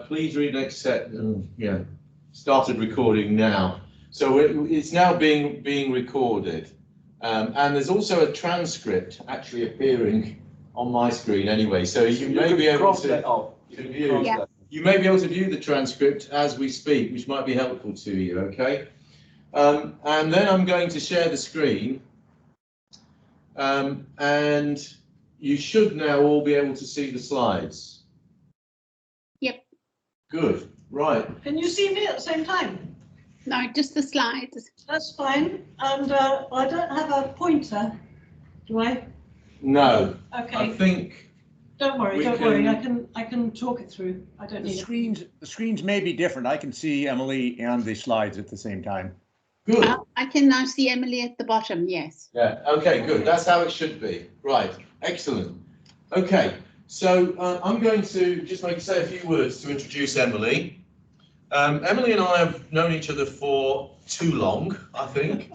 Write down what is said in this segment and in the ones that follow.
Please read and accept. Yeah, started recording now. So it's now being recorded. And there's also a transcript actually appearing on my screen anyway. So you may be able to view. Yeah. You may be able to view the transcript as we speak, which might be helpful to you, okay? And then I'm going to share the screen. And you should now all be able to see the slides. Yep. Good, right. Can you see me at the same time? No, just the slides. That's fine. And I don't have a pointer, do I? No. Okay. I think. Don't worry, don't worry. I can talk it through. I don't need it. The screens may be different. I can see Emily and the slides at the same time. Good. I can now see Emily at the bottom, yes. Yeah, okay, good. That's how it should be. Right, excellent. Okay, so I'm going to just say a few words to introduce Emily. Emily and I have known each other for too long, I think.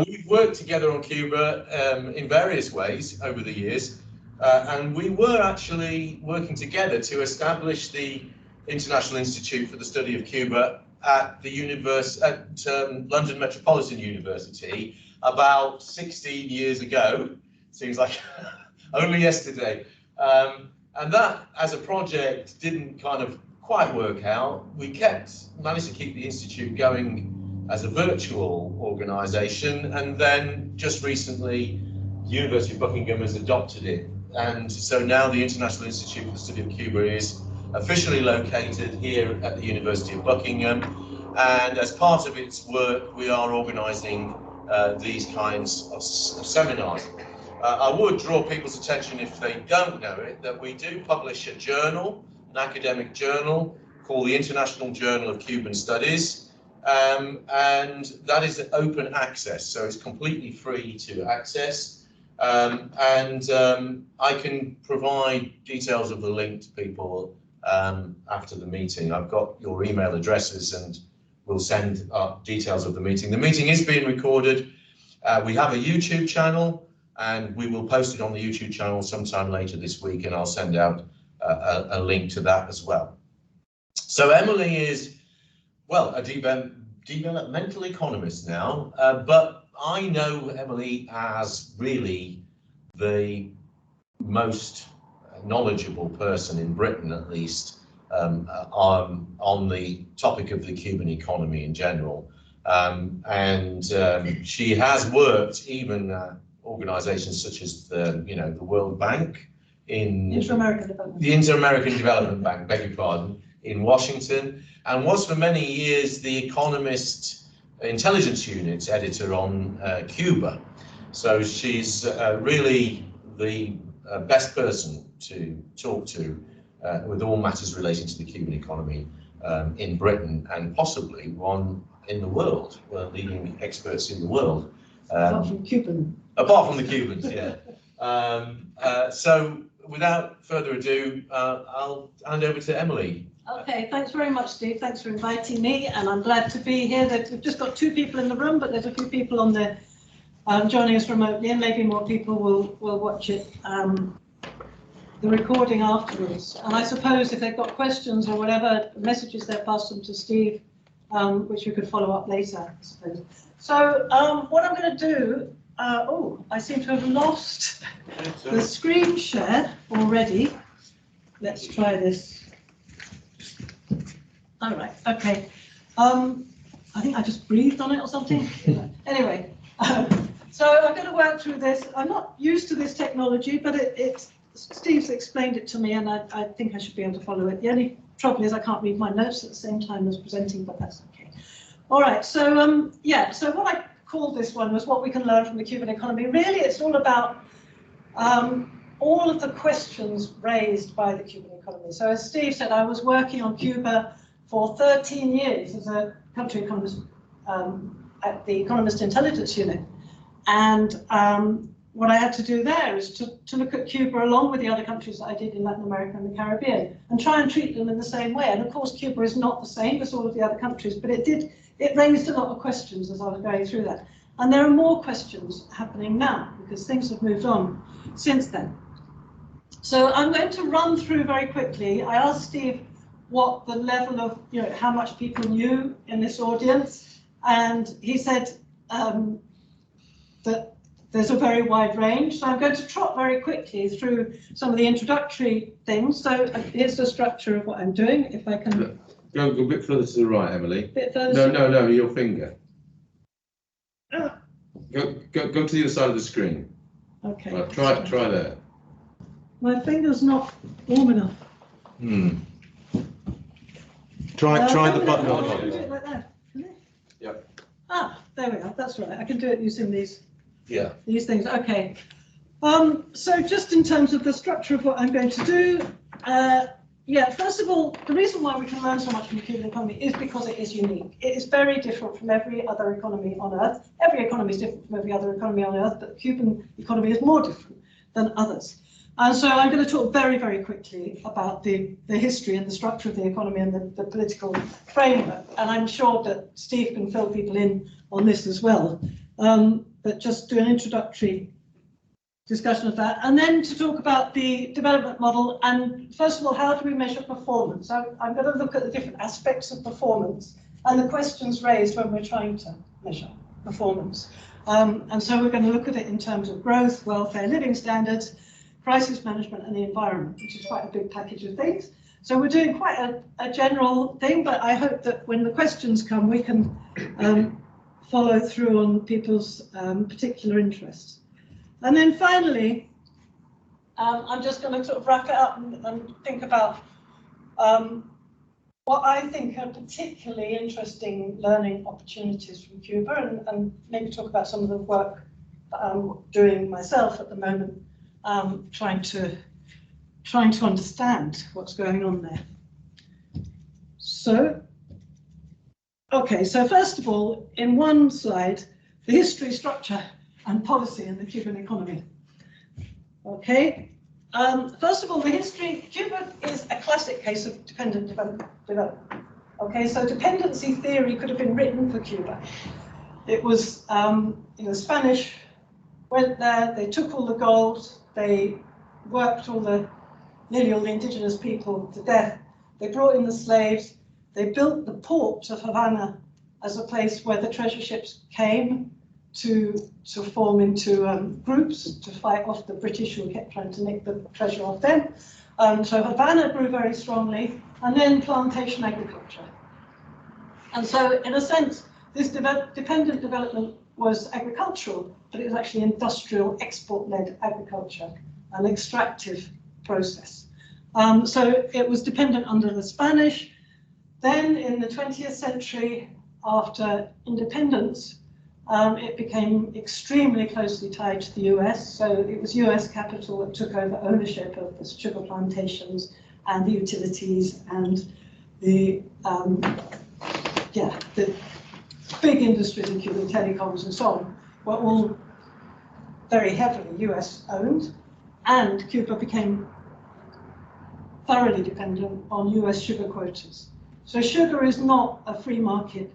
We've worked together on Cuba in various ways over the years. And we were actually working together to establish the International Institute for the Study of Cuba at the London Metropolitan University about 16 years ago. Seems like only yesterday. And that, as a project, didn't kind of quite work out. We managed to keep the institute going as a virtual organisation, and then just recently, the University of Buckingham has adopted it. And so now the International Institute for the Study of Cuba is officially located here at the University of Buckingham. And as part of its work, we are organising these kinds of seminars. I would draw people's attention, if they don't know it, that we do publish a journal, an academic journal called the International Journal of Cuban Studies. And that is open access, so it's completely free to access. I can provide details of the link to people after the meeting. I've got your email addresses and we'll send details of the meeting. The meeting is being recorded. We have a YouTube channel and we will post it on the YouTube channel sometime later this week, and I'll send out a link to that as well. So Emily is, well, a developmental economist now, but I know Emily as really the most knowledgeable person in Britain, at least, on the topic of the Cuban economy in general. She has worked even at organisations such as the World Bank in the Inter-American Development Bank, beg your pardon, in Washington, and was for many years the Economist Intelligence Unit editor on Cuba. So she's really the best person to talk to with all matters relating to the Cuban economy in Britain, and possibly one in the world, leading experts in the world. Apart from Cuban. Apart from the Cubans, yeah. So without further ado, I'll hand over to Emily. Okay, thanks very much, Steve. Thanks for inviting me, and I'm glad to be here. We've just got 2 people in the room, but there's a few people on the joining us remotely, and maybe more people will watch it, the recording afterwards. And I suppose if they've got questions or whatever, messages, they'll pass them to Steve, which we could follow up later, I suppose. So what I'm going to do, I seem to have lost the screen share already. Let's try this. All right, okay. I think I just breathed on it or something. Anyway, so I'm going to work through this. I'm not used to this technology, but Steve's explained it to me, and I think I should be able to follow it. The only trouble is I can't read my notes at the same time as presenting, but that's okay. All right, so yeah, so what I called this one was what we can learn from the Cuban economy. Really, it's all about all of the questions raised by the Cuban economy. So as Steve said, I was working on Cuba for 13 years as a country economist at the Economist Intelligence Unit. And what I had to do there is to look at Cuba along with the other countries that I did in Latin America and the Caribbean, and try and treat them in the same way. And of course, Cuba is not the same as all of the other countries, but it raised a lot of questions as I was going through that. And there are more questions happening now because things have moved on since then. So I'm going to run through very quickly. I asked Steve what the level of, how much people knew in this audience. And he said that there's a very wide range. So I'm going to trot very quickly through some of the introductory things. So here's the structure of what I'm doing, if I can. Go a bit further to the right, Emily. Bit further. No, your finger. Oh. Go to the other side of the screen. Okay. Right, try there. My finger's not warm enough. Try the button on the Do bottom. it like that. Can it? Yep. Ah, there we are. That's right. I can do it using these things. Okay. So just in terms of the structure of what I'm going to do, first of all, the reason why we can learn so much from the Cuban economy is because it is unique. It is very different from every other economy on Earth. Every economy is different from every other economy on Earth, but the Cuban economy is more different than others. And so I'm going to talk very, very quickly about the history and the structure of the economy and the political framework. And I'm sure that Steve can fill people in on this as well. But just do an introductory discussion of that. And then to talk about the development model. And first of all, how do we measure performance? I'm going to look at the different aspects of performance and the questions raised when we're trying to measure performance. And so we're going to look at it in terms of growth, welfare, living standards, crisis management and the environment, which is quite a big package of things. So we're doing quite a general thing, but I hope that when the questions come, we can follow through on people's particular interests. And then finally, I'm just going to sort of wrap it up and think about what I think are particularly interesting learning opportunities from Cuba, and maybe talk about some of the work that I'm doing myself at the moment. Trying to understand what's going on there. So, okay, so first of all, in one slide, the history, structure, and policy in the Cuban economy. Okay, first of all, the history. Cuba is a classic case of dependent development. Okay, so dependency theory could have been written for Cuba. It was, Spanish went there, they took all the gold, they worked nearly all the indigenous people to death. They brought in the slaves. They built the port of Havana as a place where the treasure ships came to form into groups to fight off the British who kept trying to nick the treasure off them. So Havana grew very strongly, and then plantation agriculture. And so in a sense, this dependent development was agricultural, but it was actually industrial, export-led agriculture, an extractive process. So it was dependent under the Spanish. Then in the 20th century, after independence, it became extremely closely tied to the US. So it was US capital that took over ownership of the sugar plantations and the utilities and the big industries in Cuba, telecoms and so on, were all very heavily US owned, and Cuba became thoroughly dependent on US sugar quotas. So sugar is not a free market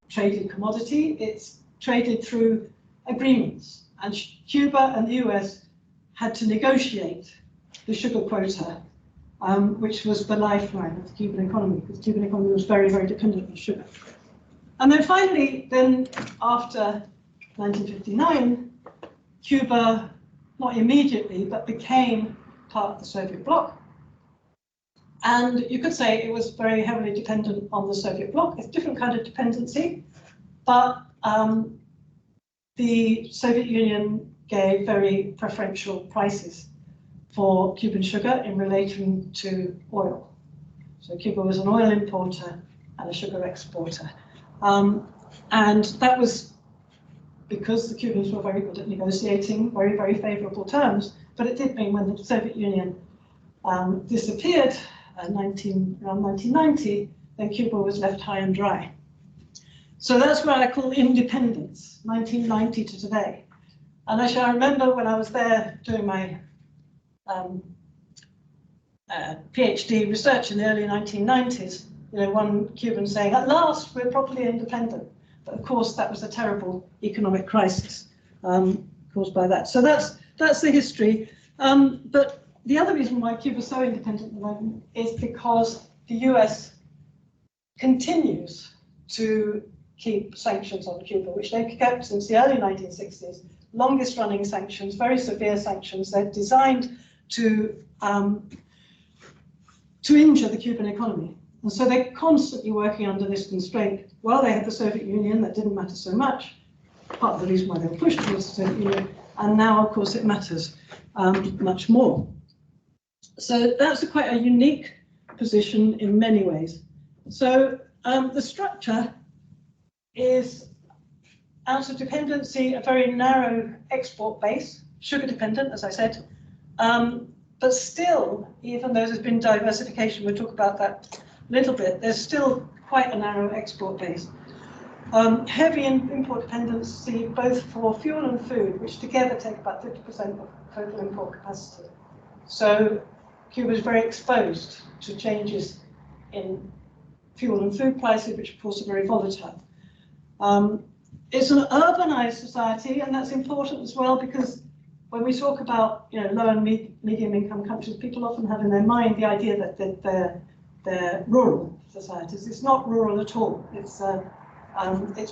traded commodity, it's traded through agreements, and Cuba and the US had to negotiate the sugar quota, which was the lifeline of the Cuban economy, because the Cuban economy was very, very dependent on sugar. And then finally, after 1959, Cuba, not immediately, but became part of the Soviet bloc. And you could say it was very heavily dependent on the Soviet bloc. It's a different kind of dependency, but the Soviet Union gave very preferential prices for Cuban sugar in relation to oil. So Cuba was an oil importer and a sugar exporter. And that was because the Cubans were very good at negotiating very, very favorable terms. But it did mean when the Soviet Union disappeared around 1990, then Cuba was left high and dry. So that's what I call independence, 1990 to today. And actually, I remember when I was there doing my PhD research in the early 1990s, one Cuban saying, "At last, we're properly independent." But of course, that was a terrible economic crisis caused by that. So that's the history. But the other reason why Cuba is so independent at the moment is because the US continues to keep sanctions on Cuba, which they've kept since the early 1960s, longest running sanctions, very severe sanctions. They're designed to injure the Cuban economy. And so they're constantly working under this constraint. Well, they had the Soviet Union, that didn't matter so much, part of the reason why they were pushed towards the Soviet Union, and now, of course, it matters much more. So that's quite a unique position in many ways. So the structure is out of dependency, a very narrow export base, sugar dependent, as I said, but still, even though there's been diversification, we'll talk about that a little bit, there's still quite a narrow export base. Heavy import dependency, both for fuel and food, which together take about 50% of total import capacity. So Cuba is very exposed to changes in fuel and food prices, which of course are very volatile. It's an urbanized society, and that's important as well, because when we talk about low and medium income countries, people often have in their mind the idea that they're rural societies. It's not rural at all. It's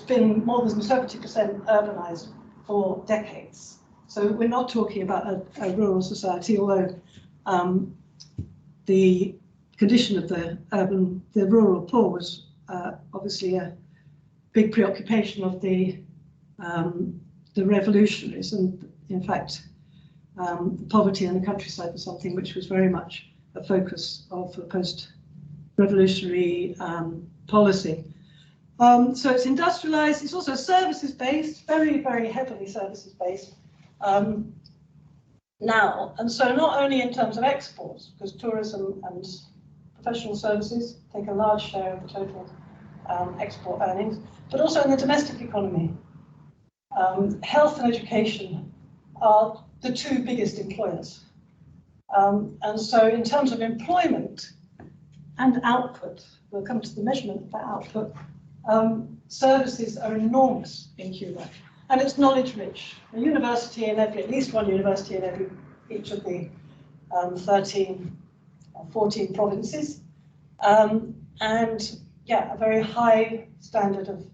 been more than 70% urbanized for decades. So we're not talking about a rural society, although the condition of the rural poor was obviously a big preoccupation of the revolutionaries, and in fact, poverty in the countryside was something which was very much a focus of the post-revolutionary policy. So it's industrialized, it's also services-based, very, very heavily services-based now. And so not only in terms of exports, because tourism and professional services take a large share of the total export earnings, but also in the domestic economy. Health and education are the two biggest employers. And so in terms of employment and output, we'll come to the measurement of that output, services are enormous in Cuba, and it's knowledge rich. A university in at least one university in each of the 13 or 14 provinces, and yeah, a very high standard of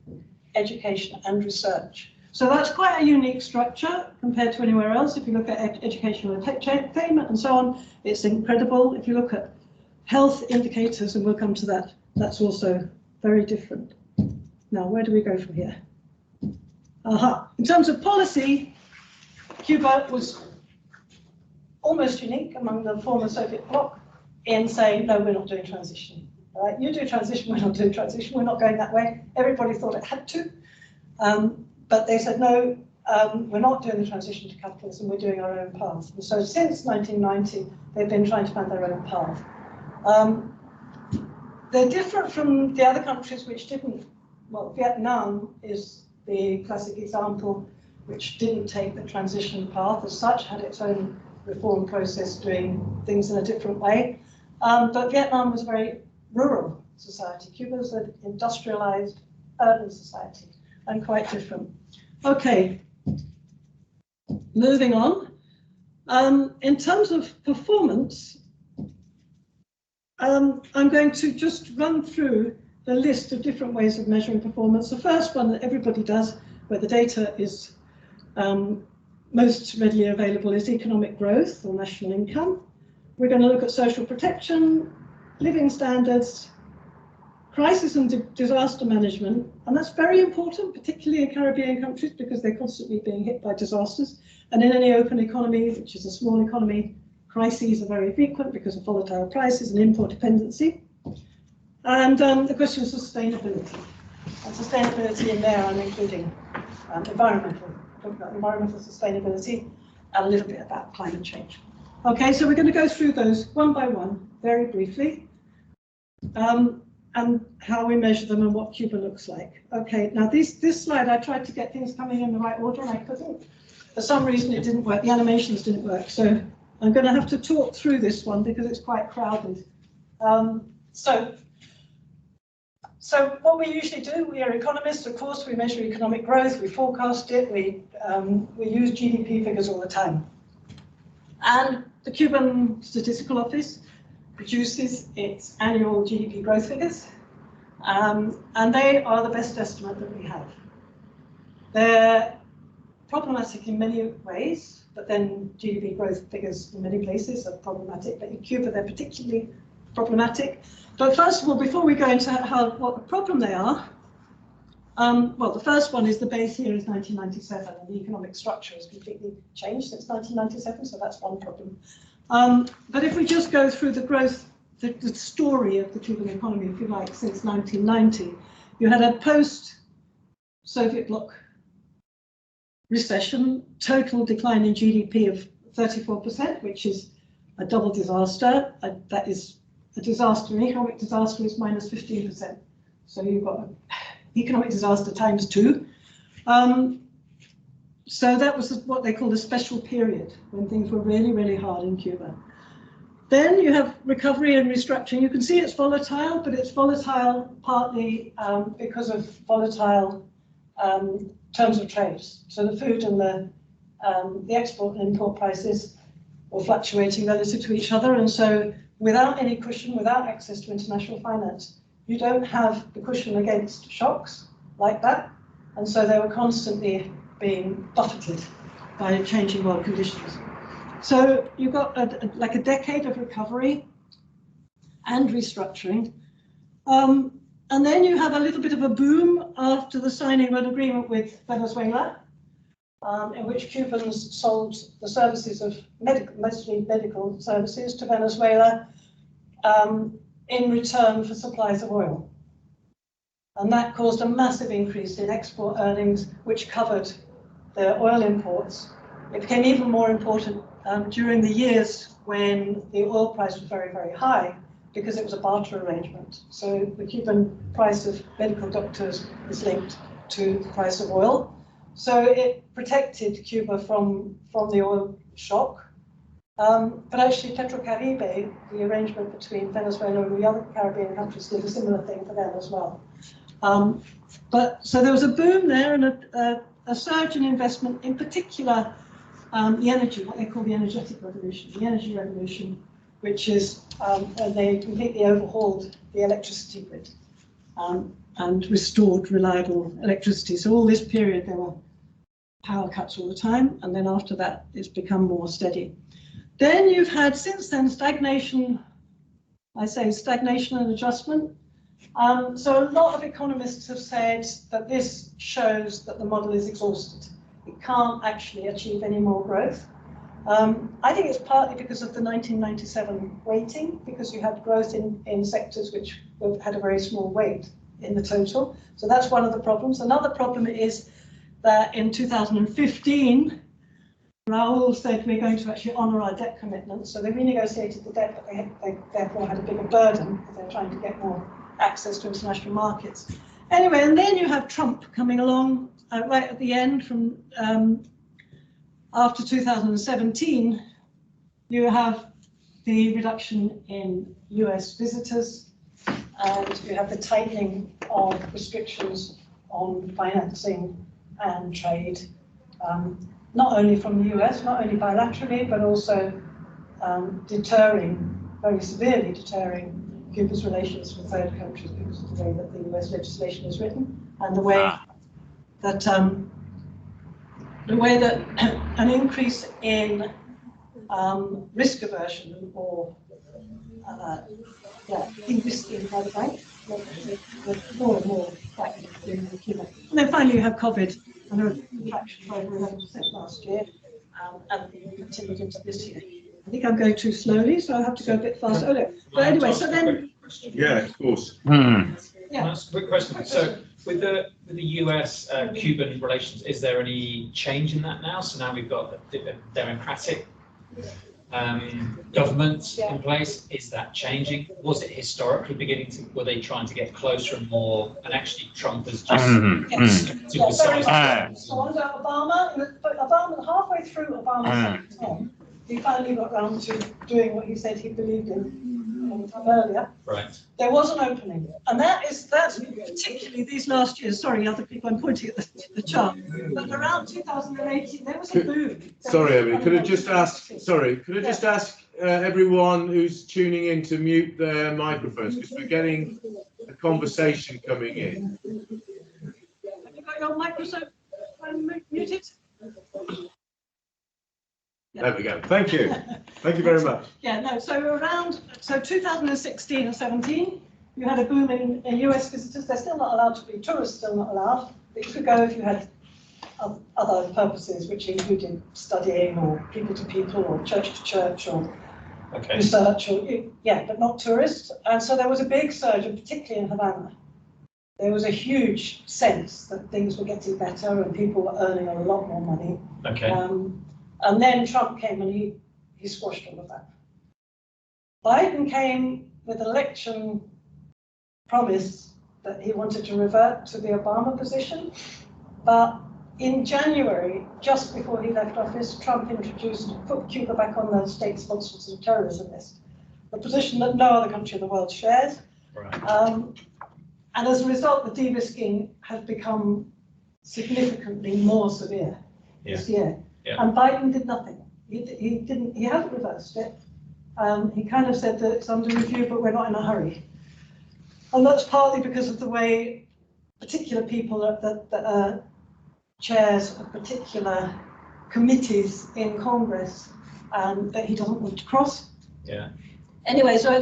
education and research. So that's quite a unique structure compared to anywhere else. If you look at educational attainment and so on, it's incredible. If you look at health indicators, and we'll come to that, that's also very different. Now, where do we go from here? In terms of policy, Cuba was almost unique among the former Soviet bloc in saying, no, we're not doing transition. All right, you do transition, we're not doing transition, we're not going that way. Everybody thought it had to, but they said, no, we're not doing the transition to capitalism, we're doing our own path. And so since 1990, they've been trying to find their own path. They're different from the other countries which didn't. Well, Vietnam is the classic example which didn't take the transition path as such, had its own reform process doing things in a different way. But Vietnam was a very rural society. Cuba was an industrialized urban society and quite different. Okay, moving on. In terms of performance, I'm going to just run through the list of different ways of measuring performance. The first one that everybody does, where the data is most readily available, is economic growth or national income. We're going to look at social protection, living standards, crisis and disaster management, and that's very important, particularly in Caribbean countries, because they're constantly being hit by disasters. And in any open economy, which is a small economy, crises are very frequent because of volatile prices and import dependency. And the question of sustainability. And sustainability in there, I'm including environmental sustainability, and a little bit about climate change. Okay, so we're going to go through those one by one, very briefly, and how we measure them and what Cuba looks like. Okay, now this slide, I tried to get things coming in the right order, and I couldn't. For some reason, it didn't work. The animations didn't work, so I'm going to have to talk through this one because it's quite crowded. So what we usually do, we are economists, of course, we measure economic growth, we forecast it, we use GDP figures all the time. And the Cuban Statistical Office produces its annual GDP growth figures, and they are the best estimate that we have. They're problematic in many ways, but then GDP growth figures in many places are problematic, but in Cuba they're particularly problematic. But first of all, before we go into what the problem they are, well, the first one is the base year is 1997, and the economic structure has completely changed since 1997, so that's one problem. But if we just go through the growth, the story of the Cuban economy, if you like, since 1990, you had a post-Soviet bloc recession, total decline in GDP of 34%, which is a double disaster. That is a disaster, an economic disaster is minus 15%. So you've got an economic disaster times 2. So that was what they called a special period, when things were really, really hard in Cuba. Then you have recovery and restructuring. You can see it's volatile, but it's volatile partly because of volatile terms of trade. So the food and the export and import prices were fluctuating relative to each other. And so without any cushion, without access to international finance, you don't have the cushion against shocks like that. And so they were constantly being buffeted by changing world conditions. So you've got like a decade of recovery and restructuring. And then you have a little bit of a boom after the signing of an agreement with Venezuela, in which Cubans sold the services of mostly medical services to Venezuela in return for supplies of oil. And that caused a massive increase in export earnings, which covered the oil imports. It became even more important during the years when the oil price was very, very high, because it was a barter arrangement. So the Cuban price of medical doctors is linked to the price of oil. So it protected Cuba from the oil shock. But actually Petrocaribe, the arrangement between Venezuela and the other Caribbean countries, did a similar thing for them as well. So there was a boom there and a surge in investment, in particular the energy, what they call the energetic revolution, the energy revolution, which is, they completely overhauled the electricity grid and restored reliable electricity. So all this period there were power cuts all the time, and then after that it's become more steady. Then you've had, since then, stagnation, I say stagnation and adjustment. So a lot of economists have said that this shows that the model is exhausted. It can't actually achieve any more growth. I think it's partly because of the 1997 weighting, because you had growth in sectors which had a very small weight in the total. So that's one of the problems. Another problem is that in 2015, Raul said we're going to actually honour our debt commitments. So they renegotiated the debt, but they therefore had a bigger burden because they're trying to get more access to international markets. Anyway, and then you have Trump coming along right at the end from after 2017, you have the reduction in US visitors, and you have the tightening of restrictions on financing and trade, not only from the US, not only bilaterally, but also very severely deterring Cuba's relations with third countries because of the way that the US legislation is written and the way that an increase in risk aversion or de-risking by the bank, more and more back in Cuba. And then finally you have COVID, and a contraction by over 11% last year, and continued into this year. I think I'm going too slowly, so I have to go a bit faster. Oh, no. But anyway, so then... Yeah, of course. Yeah. Quick question. So with the US Cuban relations, is there any change in that now? So now we've got a democratic government in place. Is that changing? Was it historically beginning to? Were they trying to get closer and more? And actually, Trump has just supersized. So under Obama, halfway through Obama's term, he finally got around to doing what he said he believed in earlier. Right. There was an opening, and that's particularly these last years. Sorry, other people, I'm pointing at the chart. But around 2018, there was a boom. Sorry, Amy, could I just ask? Sorry, could I just ask? everyone who's tuning in to mute their microphones because we're getting a conversation coming in. Have you got your microphone muted? There we go. Thank you. Thank you very much. Yeah, no, so around 2016 or 17, you had a boom in US visitors. They're still not allowed to be, tourists still not allowed, but you could go if you had other purposes, which included studying or people to people or church to church or research, or yeah, but not tourists. And so there was a big surge, and particularly in Havana. There was a huge sense that things were getting better and people were earning a lot more money. Okay. And then Trump came and he squashed all of that. Biden came with an election promise that he wanted to revert to the Obama position, but in January, just before he left office, Trump put Cuba back on the state sponsors of terrorism list, a position that no other country in the world shares. Right. And as a result, the de-risking has become significantly more severe this year. Yeah. And Biden did nothing. He hasn't reversed it. He kind of said that it's under review, but we're not in a hurry. And that's partly because of the way particular people that are chairs of particular committees in Congress that he doesn't want to cross. Yeah. Anyway, so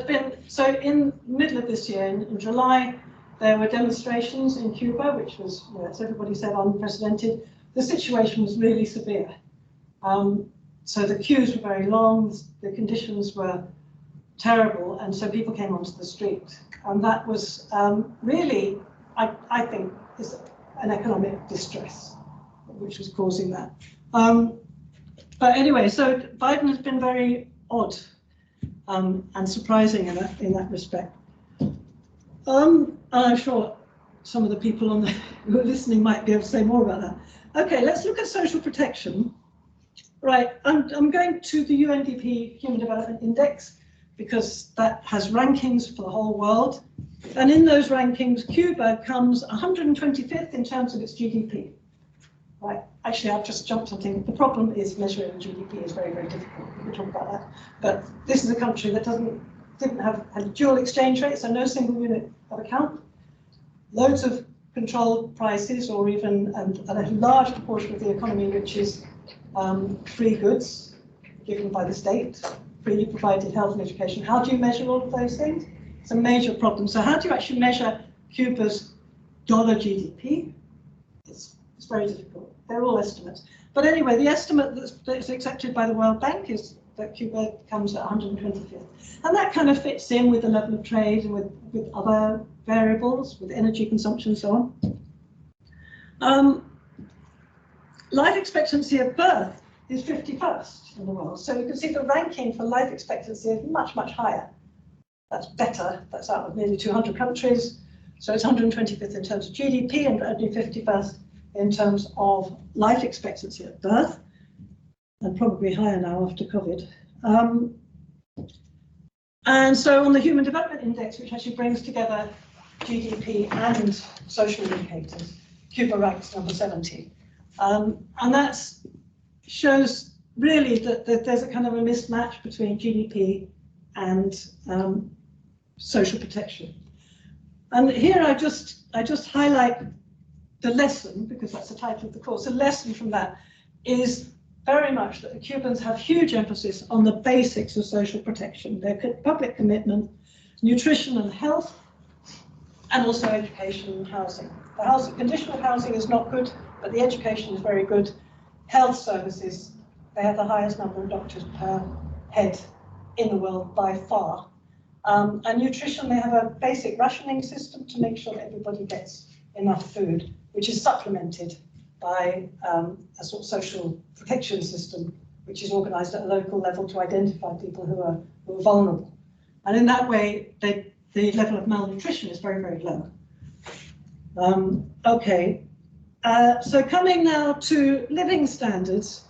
in the middle of this year, in July, there were demonstrations in Cuba, which was, as everybody said, unprecedented. The situation was really severe. So the queues were very long, the conditions were terrible, and so people came onto the street. And that was really, I think, is an economic distress, which was causing that. But anyway, so Biden has been very odd and surprising in that respect. And I'm sure some of the people who are listening might be able to say more about that. Okay, let's look at social protection. Right, I'm going to the UNDP Human Development Index because that has rankings for the whole world. And in those rankings, Cuba comes 125th in terms of its GDP. Right, actually, I've just jumped something. The problem is measuring GDP is very, very difficult. We'll talk about that. But this is a country that had dual exchange rates, so no single unit of account. Loads of controlled prices, or even a large proportion of the economy which is free goods given by the state, freely provided health and education. How do you measure all of those things? It's a major problem. So how do you actually measure Cuba's dollar GDP? It's very difficult. They're all estimates. But anyway, the estimate that's accepted by the World Bank is that Cuba comes at 125th. And that kind of fits in with the level of trade and with other variables, with energy consumption and so on. Life expectancy of birth is 51st in the world. So you can see the ranking for life expectancy is much, much higher. That's better. That's out of nearly 200 countries. So it's 125th in terms of GDP and only 51st in terms of life expectancy at birth, and probably higher now after COVID. And so on the Human Development Index, which actually brings together GDP and social indicators, Cuba ranks number 70. And that shows really that there's a kind of a mismatch between GDP and social protection. And here I just highlight the lesson, because that's the title of the course. The lesson from that is very much that the Cubans have huge emphasis on the basics of social protection, their public commitment, nutrition and health, and also education and housing. The conditional housing is not good, but the education is very good. Health services, they have the highest number of doctors per head in the world by far. And nutrition, they have a basic rationing system to make sure that everybody gets enough food, which is supplemented by a sort of social protection system, which is organized at a local level to identify people who are vulnerable. And in that way, the level of malnutrition is very, very low. Okay, so coming now to living standards,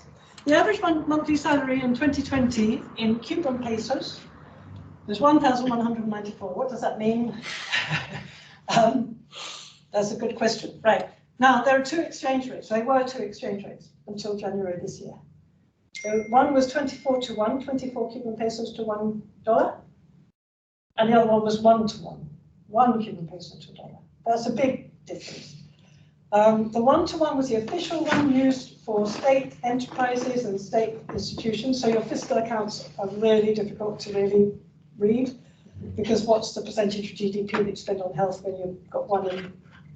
the average monthly salary in 2020 in Cuban pesos was 1,194. What does that mean? That's a good question. Right. Now, there are two exchange rates. There were two exchange rates until January this year. One was 24 to 1, 24 Cuban pesos to $1, and the other one was 1 to 1, 1 Cuban peso to $1. That's a big difference. The 1 to 1 was the official one used for state enterprises and state institutions. So your fiscal accounts are really difficult to really read, because what's the percentage of GDP that you spend on health when you've got one in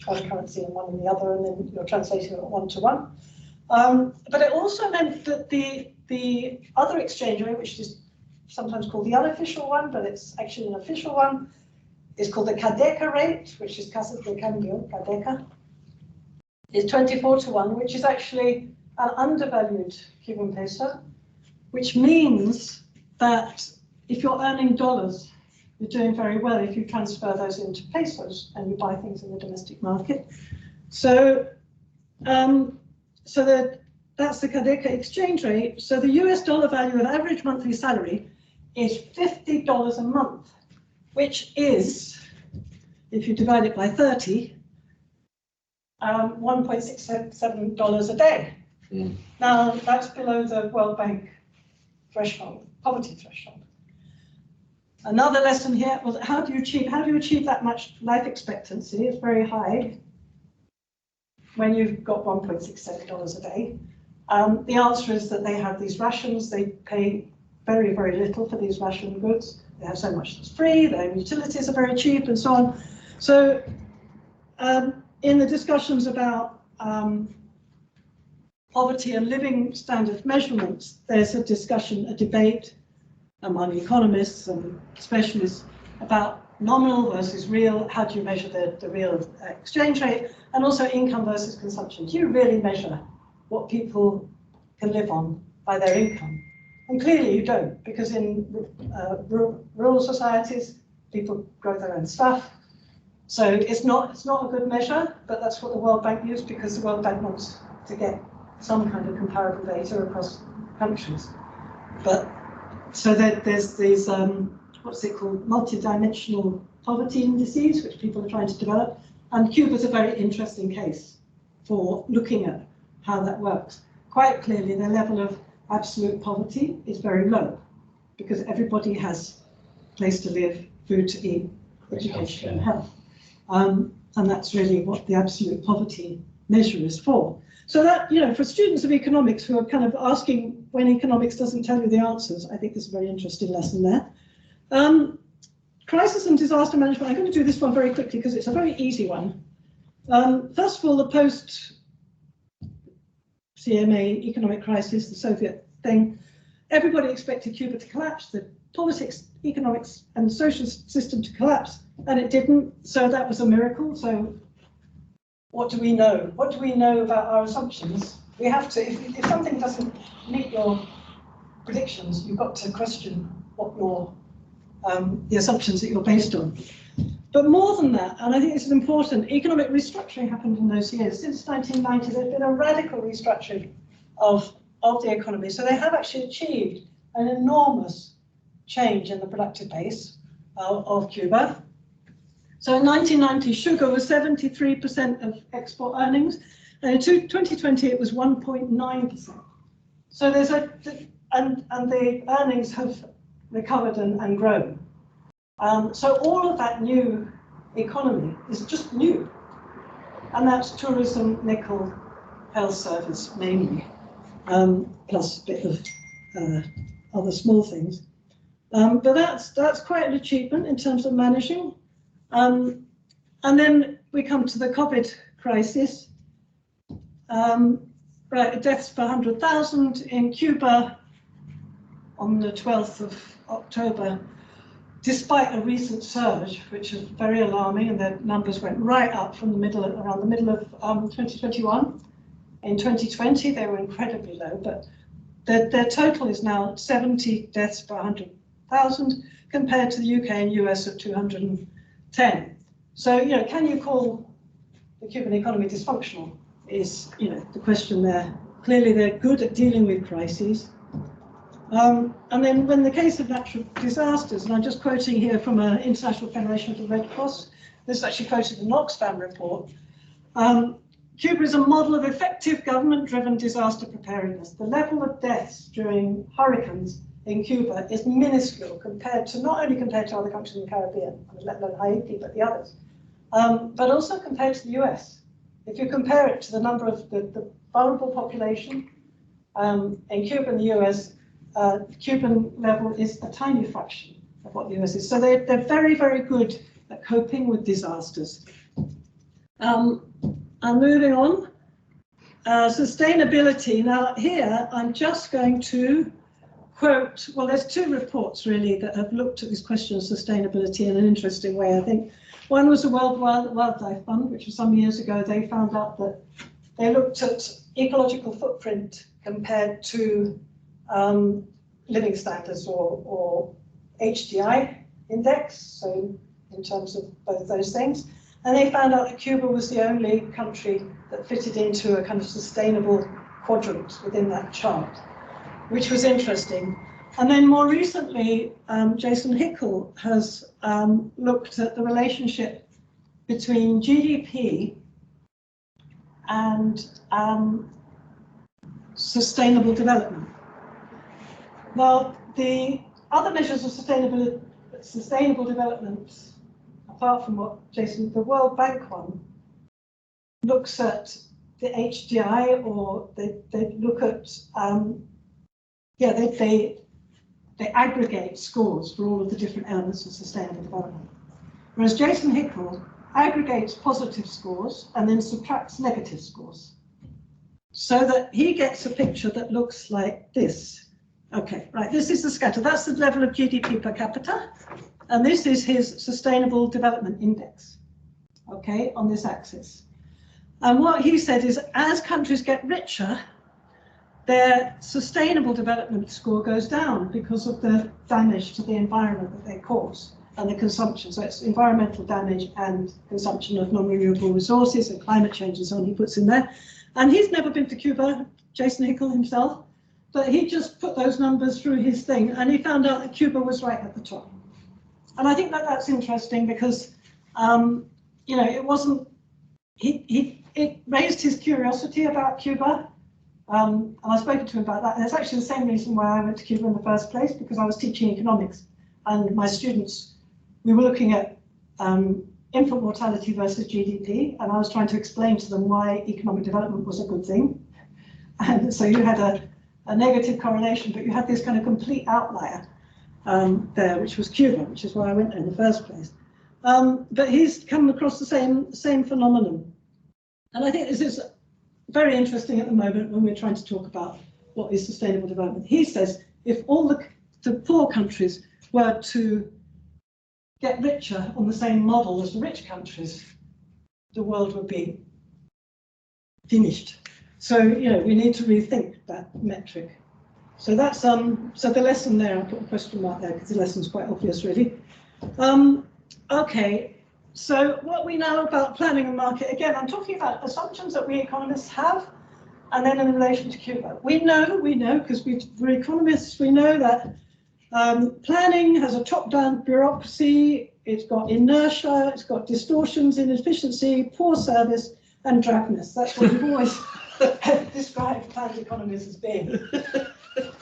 one currency and one in the other, and then you're translating it 1 to 1. But it also meant that the other exchange rate, which is sometimes called the unofficial one, but it's actually an official one, is called the Cadeca rate, which is Casa de Cambio, Cadeca, is 24 to 1, which is actually an undervalued Cuban peso, which means that if you're earning dollars, you're doing very well if you transfer those into pesos and you buy things in the domestic market. So, that's the Cadeca exchange rate. So the US dollar value of average monthly salary is $50 a month, which is, if you divide it by 30, $1.67 a day. Mm. Now, that's below the World Bank threshold, poverty threshold. Another lesson here was how do you achieve that much life expectancy? It's very high when you've got $1.67 a day. The answer is that they have these rations. They pay very, very little for these ration goods. They have so much that's free. Their utilities are very cheap, and so on. So, in the discussions about poverty and living standard measurements, there's a debate among economists and specialists about nominal versus real. How do you measure the real exchange rate? And also income versus consumption. Do you really measure what people can live on by their income? And clearly you don't, because in rural societies, people grow their own stuff. So it's not a good measure, but that's what the World Bank used, because the World Bank wants to get some kind of comparable data across countries. But so there's these, what's it called, multidimensional poverty indices, which people are trying to develop. And Cuba's a very interesting case for looking at how that works. Quite clearly, the level of absolute poverty is very low, because everybody has a place to live, food to eat, education and health. And that's really what the absolute poverty measure is for. So that, for students of economics who are kind of asking when economics doesn't tell you the answers, I think there's a very interesting lesson there. Crisis and disaster management, I'm going to do this one very quickly because it's a very easy one. First of all, the post-CMA economic crisis, the Soviet thing, everybody expected Cuba to collapse, the politics, economics and social system to collapse, and it didn't, so that was a miracle. So what do we know? What do we know about our assumptions? We have to, if something doesn't meet your predictions, you've got to question what your the assumptions that you're based on. But more than that, and I think this is important, economic restructuring happened in those years. Since 1990, there's been a radical restructuring of the economy. So they have actually achieved an enormous change in the productive base of Cuba. So in 1990, sugar was 73% of export earnings, and in 2020 it was 1.9%. So there's and the earnings have recovered and grown. So all of that new economy is just new, and that's tourism, nickel, health service mainly, plus a bit of other small things. But that's quite an achievement in terms of managing. And then we come to the COVID crisis. Right, deaths per 100,000 in Cuba on the 12th of October, despite a recent surge, which is very alarming, and the numbers went right up from around the middle of 2021. In 2020, they were incredibly low, but their total is now 70 deaths per 100,000, compared to the UK and US of 210. So, can you call the Cuban economy dysfunctional? Is, the question there. Clearly, they're good at dealing with crises. And then when the case of natural disasters, and I'm just quoting here from an International Federation of the Red Cross, this is actually quoted in the Oxfam report, Cuba is a model of effective government-driven disaster preparedness. The level of deaths during hurricanes in Cuba is minuscule compared to, not only compared to other countries in the Caribbean, let alone Haiti, but the others, but also compared to the US. If you compare it to the number of the vulnerable population in Cuba and the US, the Cuban level is a tiny fraction of what the US is. So they're very, very good at coping with disasters. I'm moving on. Sustainability. Now here, I'm just going to quote, well, there's two reports really that have looked at this question of sustainability in an interesting way, I think. One was the World Wildlife Fund, which was some years ago. They found out that they looked at ecological footprint compared to living standards or HDI index, so in terms of both those things. And they found out that Cuba was the only country that fitted into a kind of sustainable quadrant within that chart, which was interesting. And then more recently, Jason Hickel has looked at the relationship between GDP and sustainable development. Now, the other measures of sustainable development, apart from what Jason, the World Bank one, looks at the HDI, or they look at, they aggregate scores for all of the different elements of sustainable development. Whereas Jason Hickel aggregates positive scores and then subtracts negative scores, so that he gets a picture that looks like this. Okay, right, this is the scatter. That's the level of GDP per capita. And this is his Sustainable Development Index, okay, on this axis. And what he said is, as countries get richer, their sustainable development score goes down because of the damage to the environment that they cause and the consumption. So it's environmental damage and consumption of non-renewable resources and climate change and so on, he puts in there. And he's never been to Cuba, Jason Hickel himself, but he just put those numbers through his thing and he found out that Cuba was right at the top. And I think that that's interesting because, you know, it wasn't, it raised his curiosity about Cuba. And I've spoken to him about that. And it's actually the same reason why I went to Cuba in the first place, because I was teaching economics. And my students, we were looking at infant mortality versus GDP. And I was trying to explain to them why economic development was a good thing. And so you had a negative correlation, but you had this kind of complete outlier there, which was Cuba, which is why I went there in the first place. But he's come across the same phenomenon. And I think this is very interesting at the moment when we're trying to talk about what is sustainable development. He says if all the poor countries were to get richer on the same model as the rich countries, the world would be finished. So, you know, we need to rethink that metric. So that's so the lesson there, I put a question mark there because the lesson's quite obvious really. Okay, so what we know about planning and market, again, I'm talking about assumptions that we economists have, and then in relation to Cuba. We know, because we're economists, we know that planning has a top-down bureaucracy, it's got inertia, it's got distortions, inefficiency, poor service, and drabness. That's what we've always described planned economies as being.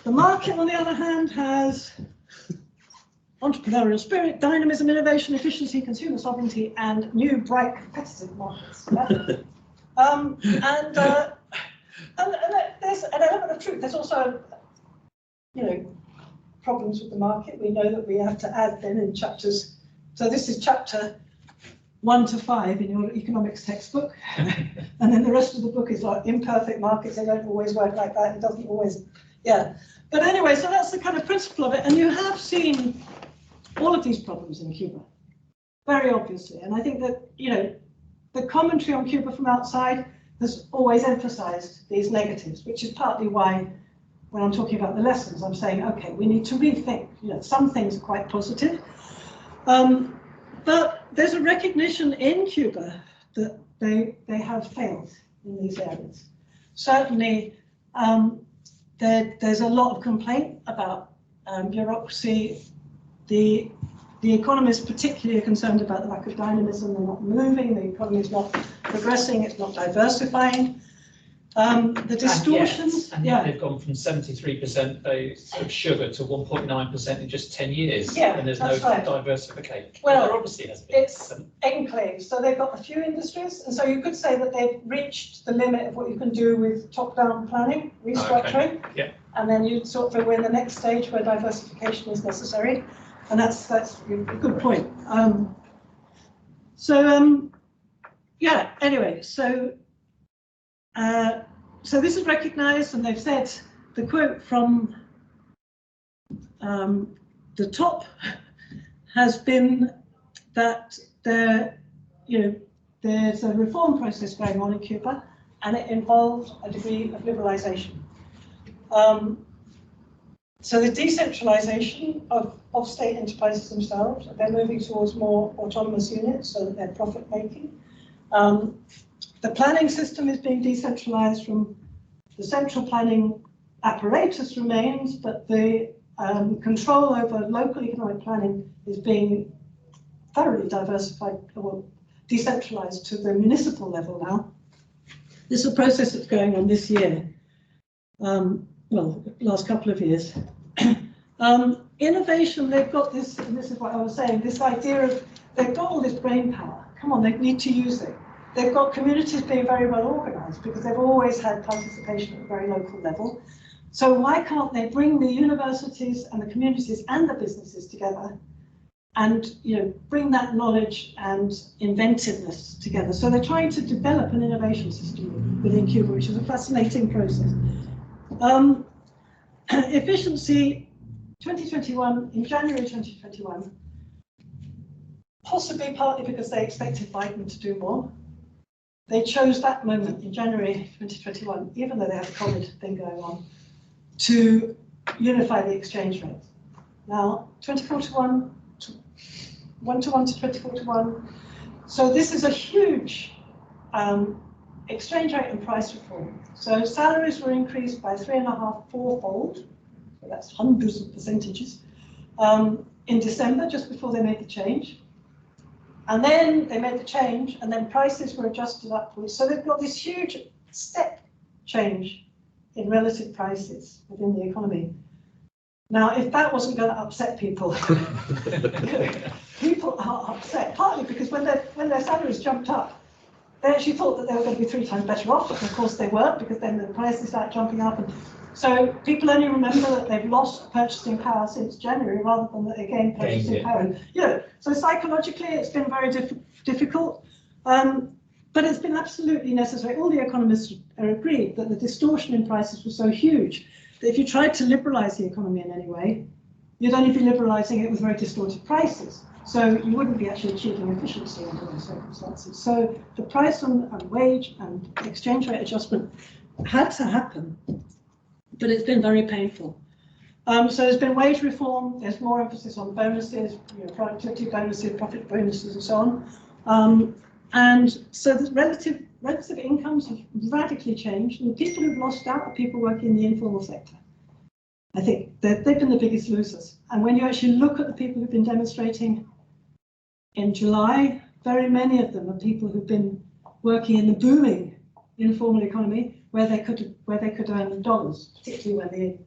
The market, on the other hand, has entrepreneurial spirit, dynamism, innovation, efficiency, consumer sovereignty, and new, bright, competitive markets. And there's an element of truth. There's also, you know, problems with the market. We know that we have to add then in chapters. So this is chapter 1 to 5 in your economics textbook, and then the rest of the book is like imperfect markets. They don't always work like that. It doesn't always, yeah. But anyway, so that's the kind of principle of it. And you have seen all of these problems in Cuba, very obviously. And I think that, you know, the commentary on Cuba from outside has always emphasized these negatives, which is partly why when I'm talking about the lessons, I'm saying, okay, we need to rethink. You know, some things are quite positive. But there's a recognition in Cuba that they have failed in these areas. Certainly, there's a lot of complaint about bureaucracy. The economists particularly are concerned about the lack of dynamism. They're not moving. The economy is not progressing, it's not diversifying. The distortions, and yeah. they've gone from 73% of sugar to 1.9% in just 10 years. Yeah, and there's no that's right. diversification. Well, there obviously has been. It's enclaves, so they've got a few industries, and so you could say that they've reached the limit of what you can do with top-down planning, restructuring. Okay. Yeah. And then you sort of, we're in the next stage where diversification is necessary, and that's a good point. Yeah. Anyway, so this is recognised, and they've said the quote from the top has been that there's a reform process going on in Cuba, and it involves a degree of liberalisation. So the decentralisation of state enterprises themselves, they're moving towards more autonomous units so that they're profit making. The planning system is being decentralised from the central planning apparatus remains, but the control over local economic planning is being thoroughly diversified, or decentralised to the municipal level now. This is a process that's going on this year. Well, last couple of years. Innovation, they've got this, and this is what I was saying, this idea of they've got all this brain power. Come on, they need to use it. They've got communities being very well organised because they've always had participation at a very local level. So why can't they bring the universities and the communities and the businesses together and bring that knowledge and inventiveness together? So they're trying to develop an innovation system within Cuba, which is a fascinating process. Efficiency 2021, in January 2021, possibly partly because they expected Biden to do more. They chose that moment in January 2021, even though they had a COVID thing going on, to unify the exchange rate. Now, 24:1, 1:1 to 24:1. So this is a huge exchange rate and price reform. So salaries were increased by 3.5, fourfold. So that's hundreds of percentages in December, just before they made the change. And then they made the change, and then prices were adjusted upwards. So they've got this huge step change in relative prices within the economy. Now, if that wasn't going to upset people, people are upset, partly because when their salaries jumped up, they actually thought that they were going to be 3 times better off, but of course they weren't, because then the prices start jumping up. And so people only remember that they've lost purchasing power since January, rather than that they gained purchasing power. And, so psychologically, it's been very difficult, but it's been absolutely necessary. All the economists are agreed that the distortion in prices was so huge that if you tried to liberalise the economy in any way, you'd only be liberalising it with very distorted prices. So you wouldn't be actually achieving efficiency under those circumstances. So the price and wage and exchange rate adjustment had to happen, but it's been very painful. So there's been wage reform, there's more emphasis on bonuses, productivity bonuses, profit bonuses, and so on. And so the relative incomes have radically changed, and the people who've lost out are people working in the informal sector. I think they've been the biggest losers. And when you actually look at the people who've been demonstrating in July, very many of them are people who've been working in the booming informal economy, where they could earn dollars, particularly when the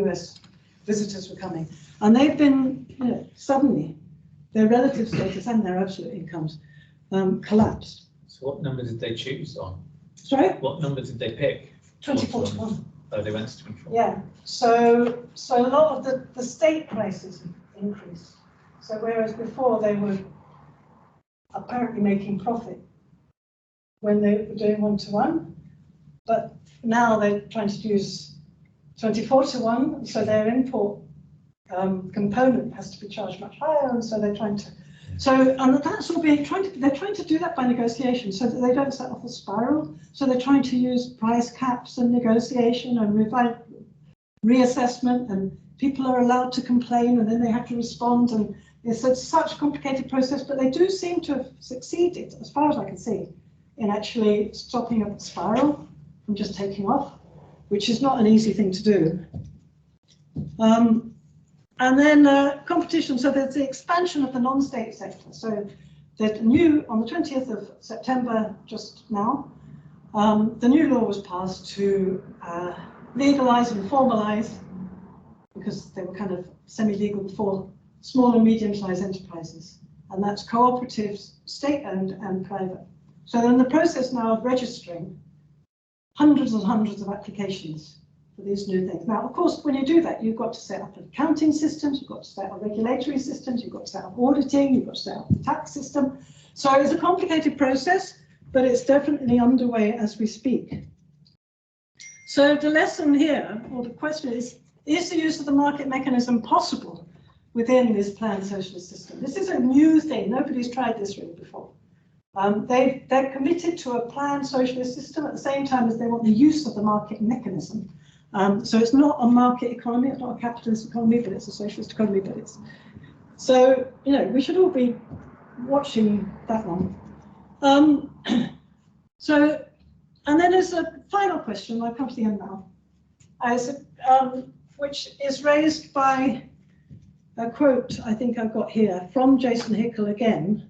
US visitors were coming. And they've been, suddenly, their relative status and their absolute incomes collapsed. So what number did they choose on? Sorry? What number did they pick? 24:1. Oh, they went to 24. Yeah, so a lot of the state prices increased. So whereas before they were apparently making profit when they were doing 1:1, but now they're trying to use 24:1, so their import component has to be charged much higher, and so they're trying to. And that's all they're trying to do that by negotiation, so that they don't set off a spiral. So they're trying to use price caps and negotiation and reassessment, and people are allowed to complain, and then they have to respond. And it's such a complicated process, but they do seem to have succeeded, as far as I can see, in actually stopping up the spiral from just taking off, which is not an easy thing to do. And then competition, so there's the expansion of the non-state sector. So that new, on the 20th of September, just now, the new law was passed to legalise and formalise, because they were kind of semi-legal before, small and medium-sized enterprises. And that's cooperatives, state-owned and private. So they're in the process now of registering hundreds and hundreds of applications for these new things. Now, of course, when you do that, you've got to set up accounting systems, you've got to set up regulatory systems, you've got to set up auditing, you've got to set up the tax system. So it's a complicated process, but it's definitely underway as we speak. So the lesson here, or the question is the use of the market mechanism possible within this planned socialist system? This is a new thing. Nobody's tried this really before. They're committed to a planned socialist system at the same time as they want the use of the market mechanism. So it's not a market economy, it's not a capitalist economy, but it's a socialist economy. But it's so, you know, we should all be watching that one. So, and then there's a final question. I'll come to the end now, which is raised by a quote I think I've got here from Jason Hickel again.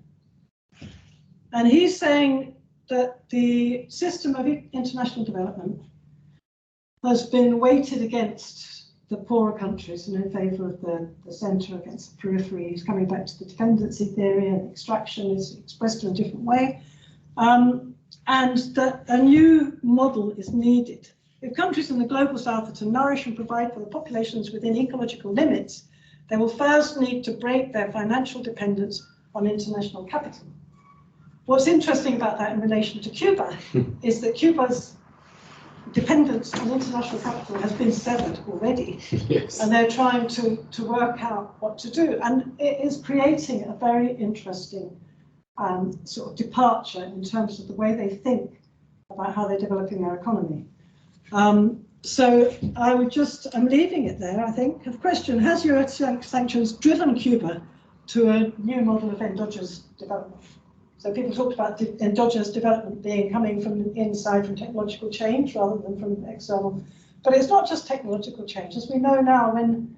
And he's saying that the system of international development has been weighted against the poorer countries and in favour of the centre against the periphery. He's coming back to the dependency theory, and extraction is expressed in a different way. And that a new model is needed. If countries in the global south are to nourish and provide for the populations within ecological limits, they will first need to break their financial dependence on international capital. What's interesting about that in relation to Cuba is that Cuba's dependence on international capital has been severed already. Yes. And they're trying to work out what to do. And it is creating a very interesting sort of departure in terms of the way they think about how they're developing their economy. So I would just, I'm leaving it there, I think. A question, has US sanctions driven Cuba to a new model of endogenous development? So people talked about endogenous development being coming from inside, from technological change rather than from external. But it's not just technological change. As we know now, when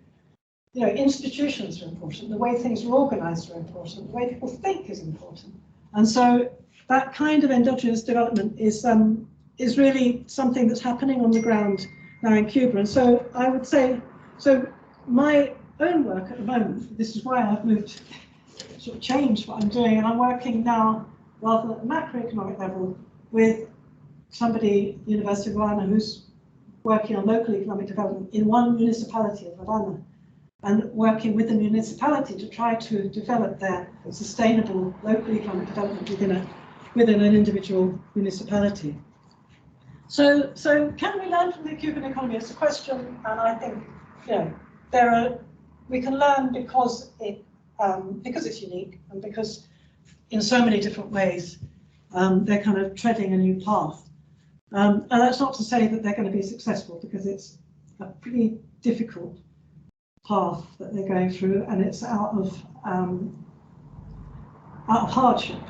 institutions are important, the way things are organized are important, the way people think is important. And so that kind of endogenous development is really something that's happening on the ground now in Cuba. And so I would say, so my own work at the moment, this is why I've moved, sort of changed what I'm doing, and I'm working now rather at the macroeconomic level with somebody, University of Havana, who's working on local economic development in one municipality of Havana, and working with the municipality to try to develop their sustainable local economic development within an individual municipality. So can we learn from the Cuban economy? It's a question, and I think we can learn because it's unique and because in so many different ways they're kind of treading a new path. And that's not to say that they're going to be successful, because it's a pretty difficult path that they're going through, and it's out of hardship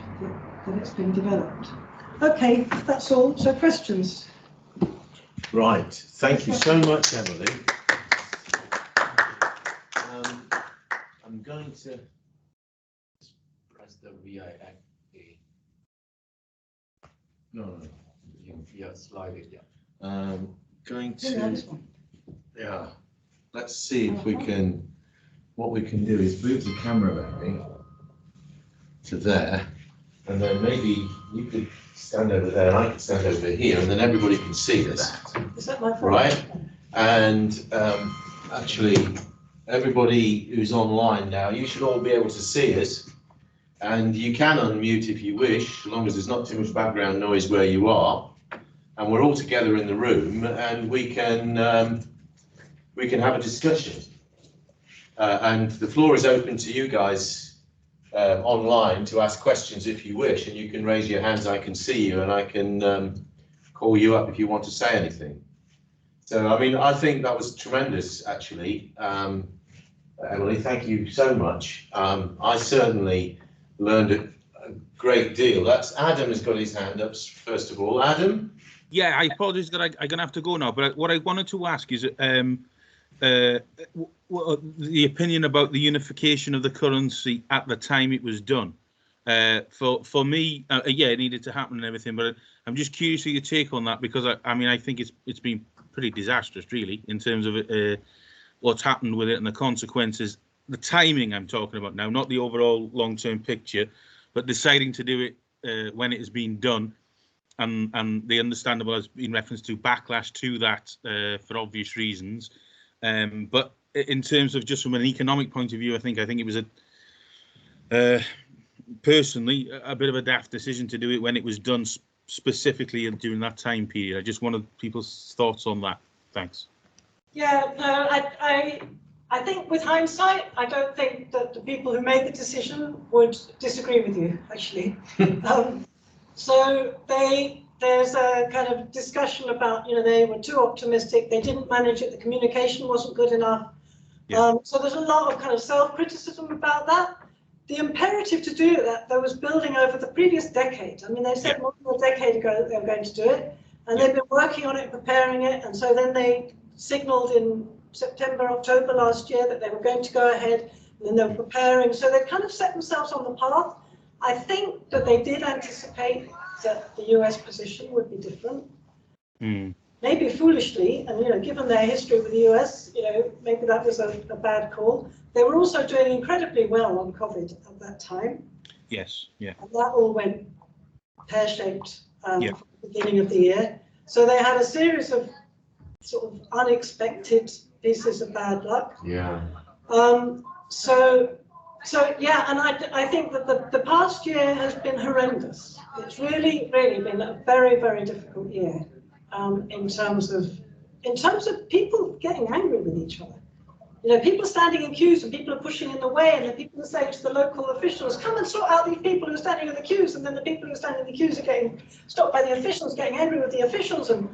that it's been developed. Okay, that's all. So questions? Right. Thank you so much, Emily. I'm going to press the VIA. No. Yeah, slide it. Yeah. Going to. Yeah. Let's see if we can. What we can do is move the camera maybe to there, and then maybe you could stand over there and I could stand over here, and then everybody can see us. Is that my phone? Right? And actually, everybody who's online now, you should all be able to see us, and you can unmute if you wish, as long as there's not too much background noise where you are. And we're all together in the room, and we can have a discussion. And the floor is open to you guys online to ask questions if you wish, and you can raise your hands. I can see you, and I can call you up if you want to say anything. So, I mean, I think that was tremendous, actually. Emily, thank you so much. I certainly learned a great deal. That's Adam has got his hand up, first of all. Adam? Yeah, I apologize that I'm going to have to go now, but what I wanted to ask is the opinion about the unification of the currency at the time it was done. For me, yeah, it needed to happen and everything, but I'm just curious of your take on that, because I mean, I think it's been pretty disastrous, really, in terms of what's happened with it and the consequences. The timing I'm talking about now, not the overall long-term picture, but deciding to do it when it has been done, and the understandable has been reference to backlash to that for obvious reasons. But in terms of just from an economic point of view, I think it was personally a bit of a daft decision to do it when it was done specifically during that time period. I just wanted people's thoughts on that. Thanks. Yeah, no, I think with hindsight, I don't think that the people who made the decision would disagree with you, actually. So there's a kind of discussion about, they were too optimistic, they didn't manage it, the communication wasn't good enough. Yeah. So there's a lot of kind of self-criticism about that. The imperative to do that, there was building over the previous decade. I mean, they said more than a decade ago that they were going to do it, and they've been working on it, preparing it, and so then they signaled in September, October last year that they were going to go ahead, and then they were preparing. So they kind of set themselves on the path. I think that they did anticipate that the US position would be different. Maybe foolishly, and given their history with the US, maybe that was a bad call. They were also doing incredibly well on COVID at that time. Yes, yeah. And that all went pear-shaped from the beginning of the year. So they had a series of sort of unexpected pieces of bad luck. Yeah. So yeah, and I think that the past year has been horrendous. It's really, really been a very, very difficult year in terms of people getting angry with each other. People standing in queues and people are pushing in the way, and then people are saying to the local officials, come and sort out these people who are standing in the queues, and then the people who are standing in the queues are getting stopped by the officials, getting angry with the officials, and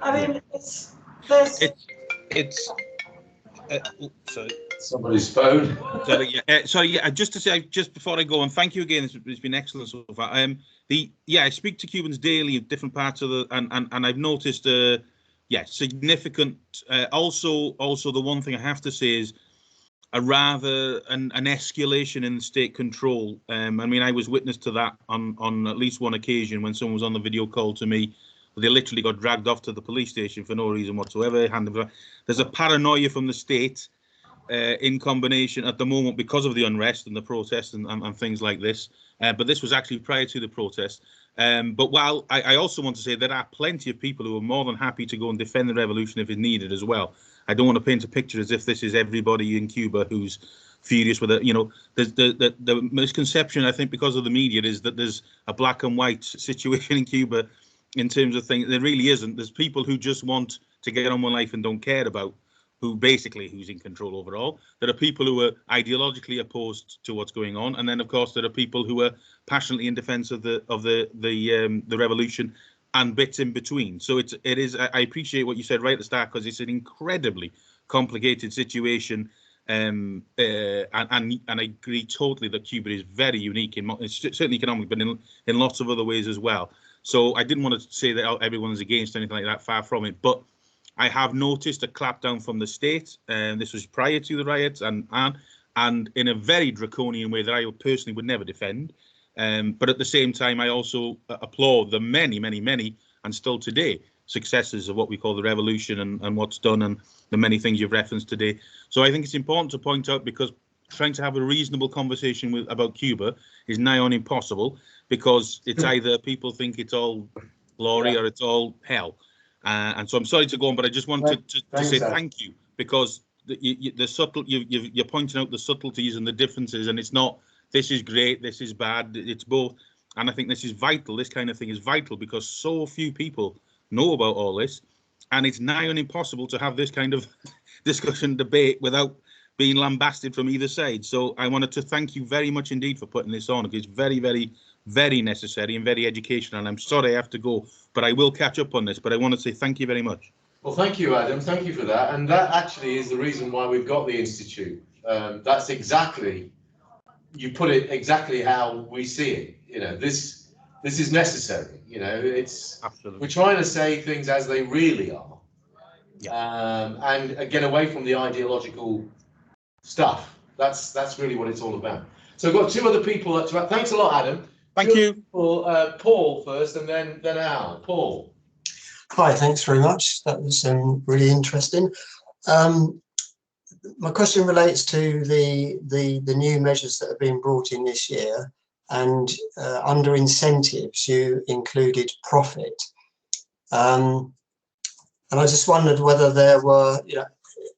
I mean, sorry. Somebody's phone. Sorry, just to say, just before I go, and thank you again, it's been excellent so far. I speak to Cubans daily in different parts of the, and I've noticed, significant. Also, the one thing I have to say is an escalation in state control. I mean, I was witness to that on at least one occasion when someone was on the video call to me. They literally got dragged off to the police station for no reason whatsoever. There's a paranoia from the state in combination at the moment because of the unrest and the protests and things like this. But this was actually prior to the protest. But while I also want to say there are plenty of people who are more than happy to go and defend the revolution if it's needed as well. I don't want to paint a picture as if this is everybody in Cuba who's furious with it. The misconception, I think, because of the media is that there's a black and white situation in Cuba in terms of things. There really isn't. There's people who just want to get on with life and don't care about who's in control overall. There are people who are ideologically opposed to what's going on, and then of course there are people who are passionately in defence of the revolution and bits in between. So it is. I appreciate what you said right at the start, because it's an incredibly complicated situation, and I agree totally that Cuba is very unique it's certainly economic, but in lots of other ways as well. So I didn't want to say that everyone's against anything like that. Far from it, but I have noticed a clampdown from the state, and this was prior to the riots, and in a very draconian way that I personally would never defend. But at the same time, I also applaud the many, and still today, successes of what we call the revolution and what's done, and the many things you've referenced today. So I think it's important to point out, because trying to have a reasonable conversation about Cuba is nigh on impossible, because it's either people think it's all glory or it's all hell. And so I'm sorry to go on, but I just wanted to say thank you, because you're pointing out the subtleties and the differences, and it's not this is great, this is bad, it's both. And I think this is vital. This kind of thing is vital because so few people know about all this, and it's nigh on impossible to have this kind of discussion, debate without being lambasted from either side. So I wanted to thank you very much indeed for putting this on. It's very, very necessary and very educational. And I'm sorry I have to go, but I will catch up on this. But I want to say thank you very much. Well, thank you, Adam. Thank you for that. And that actually is the reason why we've got the Institute. That's exactly, you put it exactly how we see it. This is necessary. It's absolutely. We're trying to say things as they really are, and get away from the ideological stuff. That's really what it's all about. So I've got two other people. Thanks a lot, Adam. Thank you. Paul first, and then Al. Paul. Hi, thanks very much. That was really interesting. My question relates to the new measures that have been brought in this year, and under incentives you included profit. And I just wondered whether there were,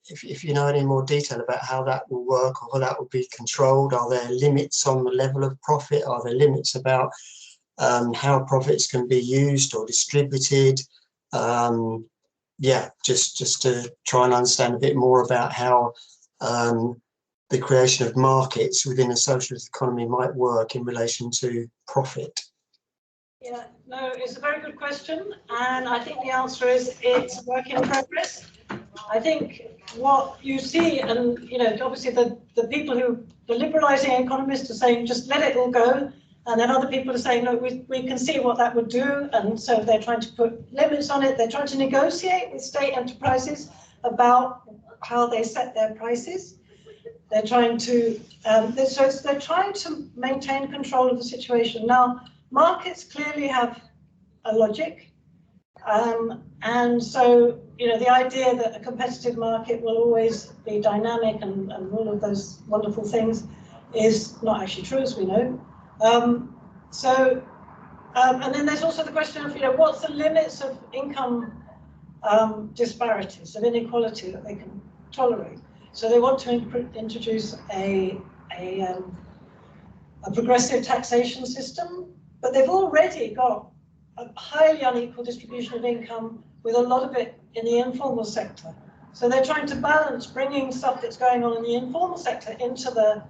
if you know any more detail about how that will work or how that will be controlled. Are there limits on the level of profit? Are there limits about how profits can be used or distributed? Yeah, just to try and understand a bit more about how the creation of markets within a socialist economy might work in relation to profit. Yeah, no, it's a very good question, and I think the answer is it's a work in progress. I think what you see, and obviously the people who, the liberalising economists are saying just let it all go, and then other people are saying no, we can see what that would do, and so they're trying to put limits on it. They're trying to negotiate with state enterprises about how they set their prices. They're trying to they're trying to maintain control of the situation. Now, markets clearly have a logic, and so the idea that a competitive market will always be dynamic and all of those wonderful things is not actually true, as we know. And then there's also the question of what's the limits of income disparities, of inequality that they can tolerate. So they want to introduce a progressive taxation system, but they've already got a highly unequal distribution of income with a lot of it in the informal sector. So they're trying to balance bringing stuff that's going on in the informal sector into the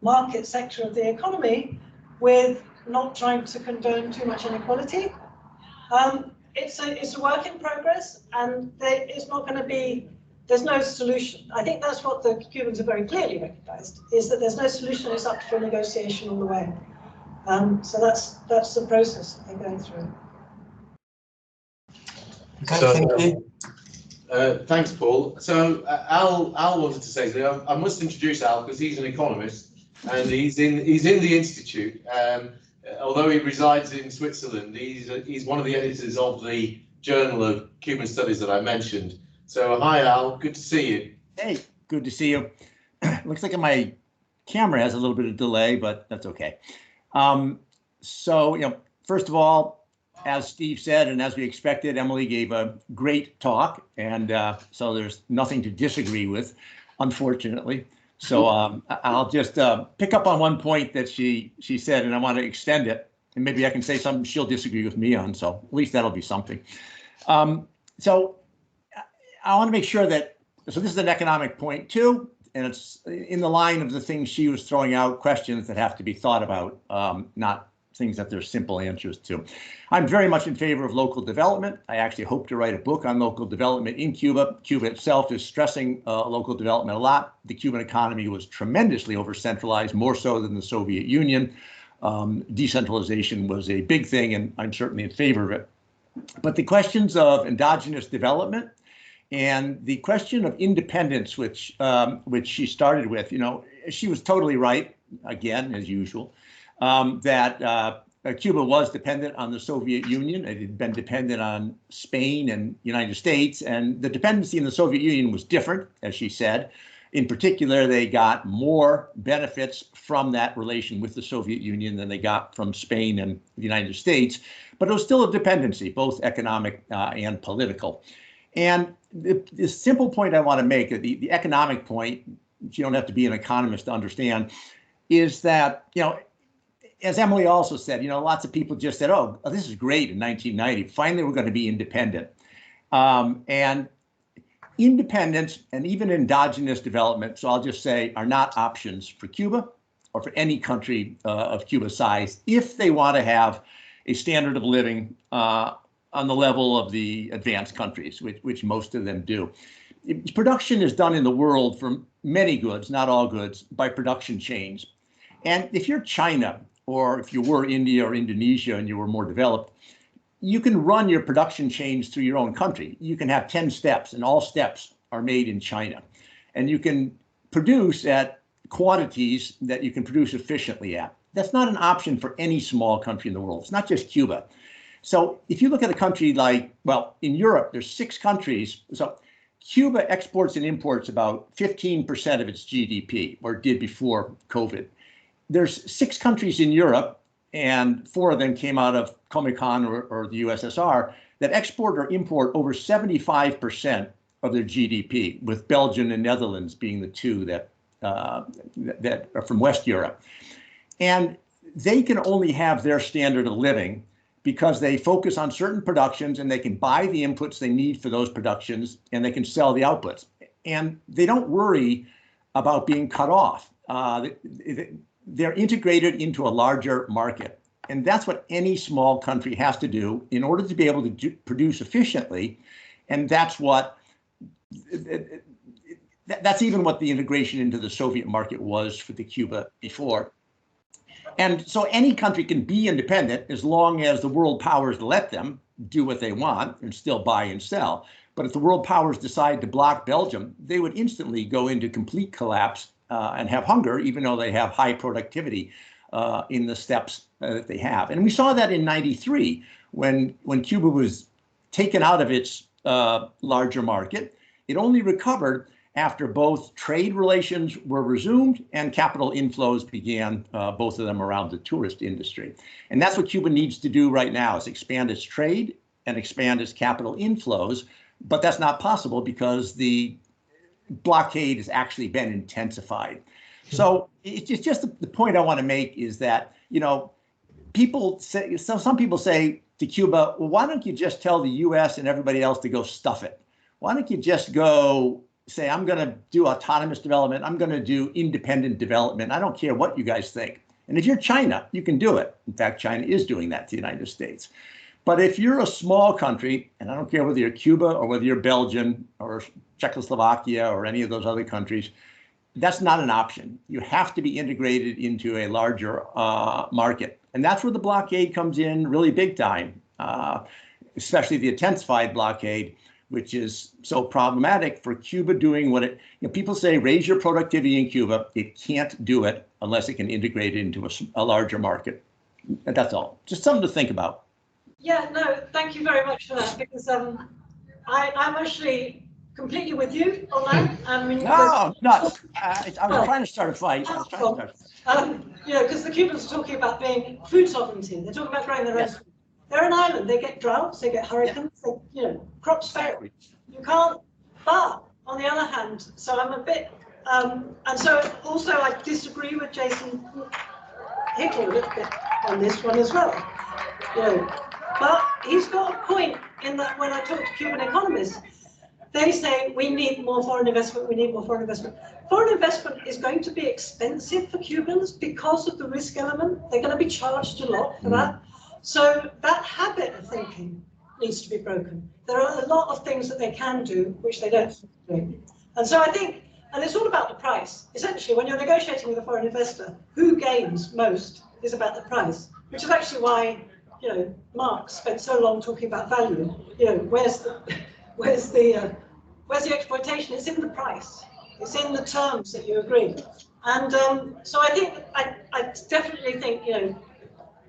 market sector of the economy with not trying to condone too much inequality. It's a work in progress, and it's not going to be, there's no solution. I think that's what the Cubans have very clearly recognized, is that there's no solution, it's up for negotiation all the way. So that's the process that they're going through. Okay, thank you. Thanks, Paul. So Al wanted to say something. I must introduce Al because he's an economist and he's in the Institute. Although he resides in Switzerland, he's one of the editors of the Journal of Cuban Studies that I mentioned. So hi, Al. Good to see you. Hey, good to see you. Looks like my camera has a little bit of delay, but that's okay. So, first of all, as Steve said, and as we expected, Emily gave a great talk, and so there's nothing to disagree with, unfortunately. So I'll just pick up on one point that she said, and I want to extend it, and maybe I can say something she'll disagree with me on. So at least that'll be something. So I want to make sure that, so this is an economic point too, and it's in the line of the things she was throwing out, questions that have to be thought about, not things that there's simple answers to. I'm very much in favor of local development. I actually hope to write a book on local development in Cuba. Cuba itself is stressing local development a lot. The Cuban economy was tremendously over-centralized, more so than the Soviet Union. Decentralization was a big thing, and I'm certainly in favor of it. But the questions of endogenous development and the question of independence, which she started with, she was totally right, again, as usual. That Cuba was dependent on the Soviet Union. It had been dependent on Spain and United States, and the dependency in the Soviet Union was different, as she said. In particular, they got more benefits from that relation with the Soviet Union than they got from Spain and the United States, but it was still a dependency, both economic and political. And the simple point I want to make, the economic point, you don't have to be an economist to understand, is that, as Emily also said, lots of people just said, oh, this is great in 1990. Finally, we're going to be independent. And independence and even endogenous development, so I'll just say, are not options for Cuba or for any country of Cuba's size if they want to have a standard of living on the level of the advanced countries, which most of them do. Production is done in the world for many goods, not all goods, by production chains. And if you're China, or if you were India or Indonesia and you were more developed, you can run your production chains through your own country. You can have 10 steps, and all steps are made in China. And you can produce at quantities that you can produce efficiently at. That's not an option for any small country in the world. It's not just Cuba. So if you look at a country like, well, in Europe, there's 6 countries. So Cuba exports and imports about 15% of its GDP, or did before COVID. There's 6 countries in Europe, and 4 of them came out of Comecon or the USSR, that export or import over 75% of their GDP, with Belgium and Netherlands being the 2 that are from West Europe. And they can only have their standard of living because they focus on certain productions and they can buy the inputs they need for those productions and they can sell the outputs. And they don't worry about being cut off. They're integrated into a larger market. And that's what any small country has to do in order to be able to produce efficiently. And that's what, that's even what the integration into the Soviet market was for the Cuba before. And so any country can be independent as long as the world powers let them do what they want and still buy and sell. But if the world powers decide to block Belgium, they would instantly go into complete collapse and have hunger, even though they have high productivity in the steps that they have. And we saw that in '93 when Cuba was taken out of its larger market. It only recovered after both trade relations were resumed and capital inflows began, both of them around the tourist industry. And that's what Cuba needs to do right now, is expand its trade and expand its capital inflows. But that's not possible because the blockade has actually been intensified. So it's just the point I want to make is that, you know, people say, some people say to Cuba, well, why don't you just tell the US and everybody else to go stuff it? Why don't you just go say, I'm going to do autonomous development. I'm going to do independent development. I don't care what you guys think. And if you're China, you can do it. In fact, China is doing that to the United States. But if you're a small country, and I don't care whether you're Cuba or whether you're Belgium or Czechoslovakia or any of those other countries, that's not an option. You have to be integrated into a larger market. And that's where the blockade comes in really big time, especially the intensified blockade, which is so problematic for Cuba doing what it, you know, people say, raise your productivity in Cuba. It can't do it unless it can integrate it into a larger market. And that's all. Just something to think about. Yeah, no, thank you very much for that, because I'm actually completely with you on that. I mean, no, not. I was trying to start a fight. You know, because the Cubans are talking about being food sovereignty. They're talking about growing their own food. They're an island. They get droughts. They get hurricanes. They, you know, crops fail. You can't. But on the other hand, so I'm a bit, and so also I disagree with Jason Hickel a little bit on this one as well. You know, but he's got a point in that when I talk to Cuban economists, they say we need more foreign investment, we need more foreign investment. Foreign investment is going to be expensive for Cubans because of the risk element. They're going to be charged a lot for that. So that habit of thinking needs to be broken. There are a lot of things that they can do which they don't do. And so I think, and it's all about the price. Essentially, when you're negotiating with a foreign investor, who gains most is about the price, which is actually why, you know, Marx spent so long talking about value. You know, where's the exploitation? It's in the price. It's in the terms that you agree. And so I think I definitely think, you know,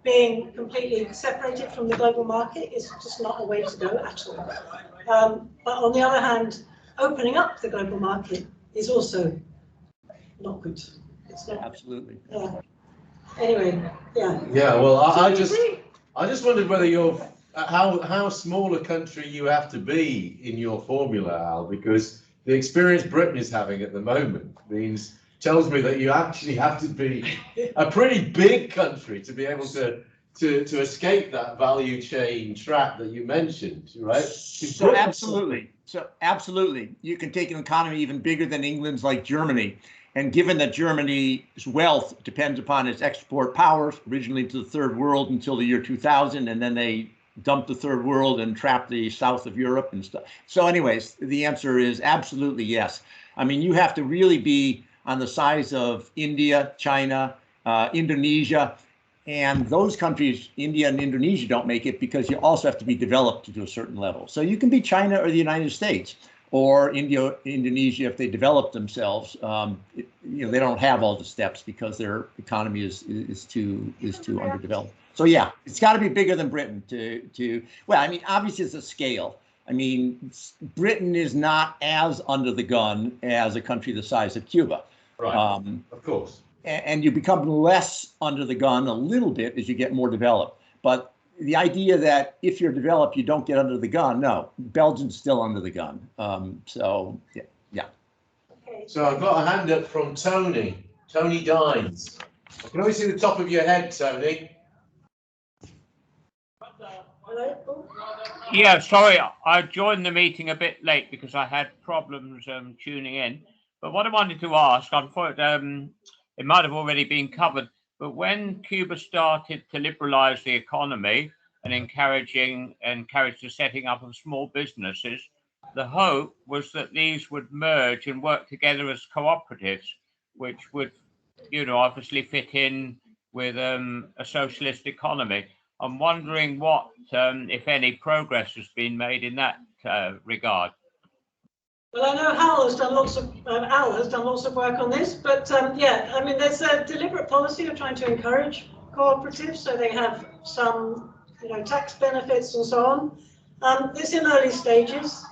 being completely separated from the global market is just not a way to go at all. But on the other hand, opening up the global market is also not good. It's not. Absolutely. Anyway, yeah. Yeah. Well, I just wondered whether you're how small a country you have to be in your formula, Al, because the experience Britain is having at the moment tells me that you actually have to be a pretty big country to be able to escape that value chain trap that you mentioned, right? So absolutely, you can take an economy even bigger than England's, like Germany. And given that Germany's wealth depends upon its export powers, originally to the third world until the year 2000, and then they dumped the third world and trapped the south of Europe and stuff. So anyways, the answer is absolutely yes. I mean, you have to really be on the size of India, China, Indonesia, and those countries, India and Indonesia, don't make it because you also have to be developed to a certain level. So you can be China or the United States, or Indonesia, if they develop themselves, they don't have all the steps because their economy is too underdeveloped. So yeah, it's got to be bigger than Britain well, I mean, obviously it's a scale. I mean, Britain is not as under the gun as a country the size of Cuba. Right, of course. And you become less under the gun a little bit as you get more developed. But the idea that if you're developed, you don't get under the gun, no, Belgium's still under the gun. So, yeah. Okay. So I've got a hand up from Tony Dines. I can only see the top of your head, Tony. Hello? Yeah, sorry, I joined the meeting a bit late because I had problems tuning in. But what I wanted to ask, I thought it might have already been covered, but when Cuba started to liberalize the economy and encouraged the setting up of small businesses, the hope was that these would merge and work together as cooperatives, which would, obviously fit in with a socialist economy. I'm wondering what, if any, progress has been made in that regard. Well, I know Al has done lots of work on this, but yeah, I mean, there's a deliberate policy of trying to encourage cooperatives, so they have some, tax benefits and so on. It's in early stages.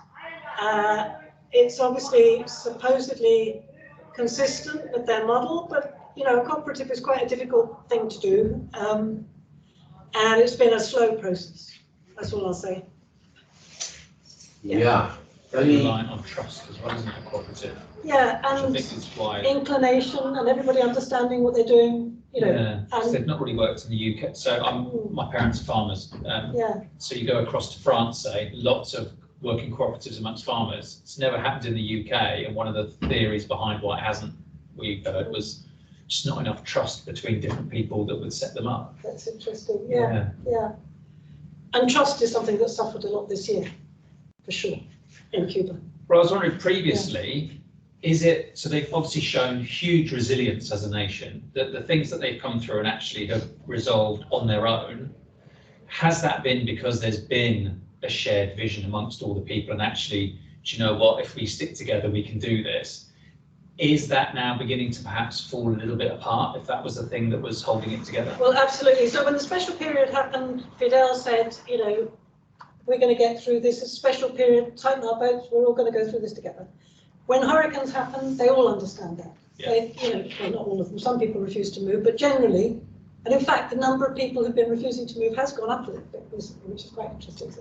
It's obviously supposedly consistent with their model, but a cooperative is quite a difficult thing to do, and it's been a slow process. That's all I'll say. Yeah. Reliant on trust as well, isn't it, a cooperative? Yeah, and I think is why inclination and everybody understanding what they're doing, yeah, and they've not really worked in the UK. So my parents are farmers. yeah. So you go across to France, say, lots of working cooperatives amongst farmers. It's never happened in the UK, and one of the theories behind why it hasn't, we've heard, was just not enough trust between different people that would set them up. That's interesting. Yeah. And trust is something that suffered a lot this year, for sure, in Cuba. Well, I was wondering previously, is it, so they've obviously shown huge resilience as a nation, that the things that they've come through and actually have resolved on their own, has that been because there's been a shared vision amongst all the people and actually, do you know what, if we stick together, we can do this? Is that now beginning to perhaps fall a little bit apart, if that was the thing that was holding it together? Well, absolutely. So when the special period happened, Fidel said, we're going to get through this, a special period, tighten our boats, we're all going to go through this together. When hurricanes happen, they all understand that. Yeah. They, well, not all of them, some people refuse to move, but generally, and in fact, the number of people who've been refusing to move has gone up a little bit recently, which is quite interesting.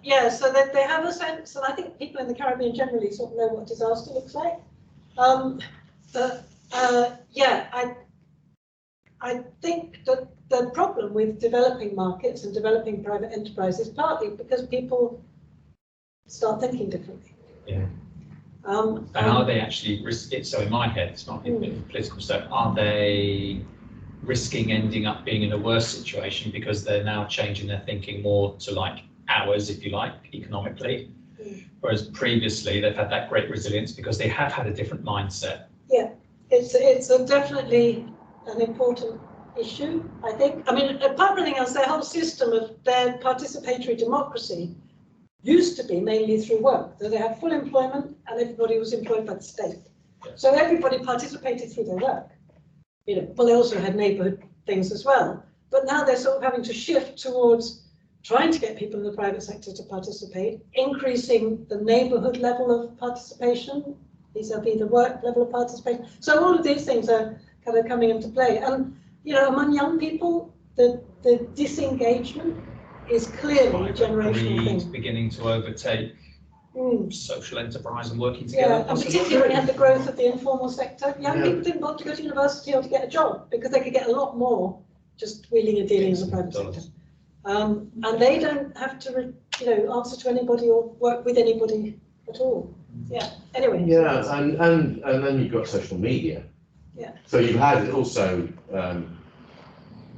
Yeah, so that they have a sense, and I think people in the Caribbean generally sort of know what disaster looks like. Yeah, I think that the problem with developing markets and developing private enterprise is partly because people start thinking differently. Yeah. And are they actually so in my head, it's not political stuff, are they risking ending up being in a worse situation because they're now changing their thinking more to like ours, if you like, economically, whereas previously they've had that great resilience because they have had a different mindset? Yeah, it's definitely an important issue, I think. I mean, apart from anything else, their whole system of their participatory democracy used to be mainly through work. So they had full employment and everybody was employed by the state. Yeah. So everybody participated through their work. Well, they also had neighborhood things as well. But now they're sort of having to shift towards trying to get people in the private sector to participate, increasing the neighborhood level of participation, vis-a-vis the work level of participation. So all of these things are kind of coming into play. And, among young people, the disengagement is clearly a generational thing. Beginning to overtake social enterprise and working together. Yeah, and particularly when you had the growth of the informal sector, young people didn't want to go to university or to get a job because they could get a lot more just wheeling and dealing in the private sector. And they don't have to, answer to anybody or work with anybody at all. Yeah. Anyway. Yeah, and then you've got social media. Yeah. So you've had also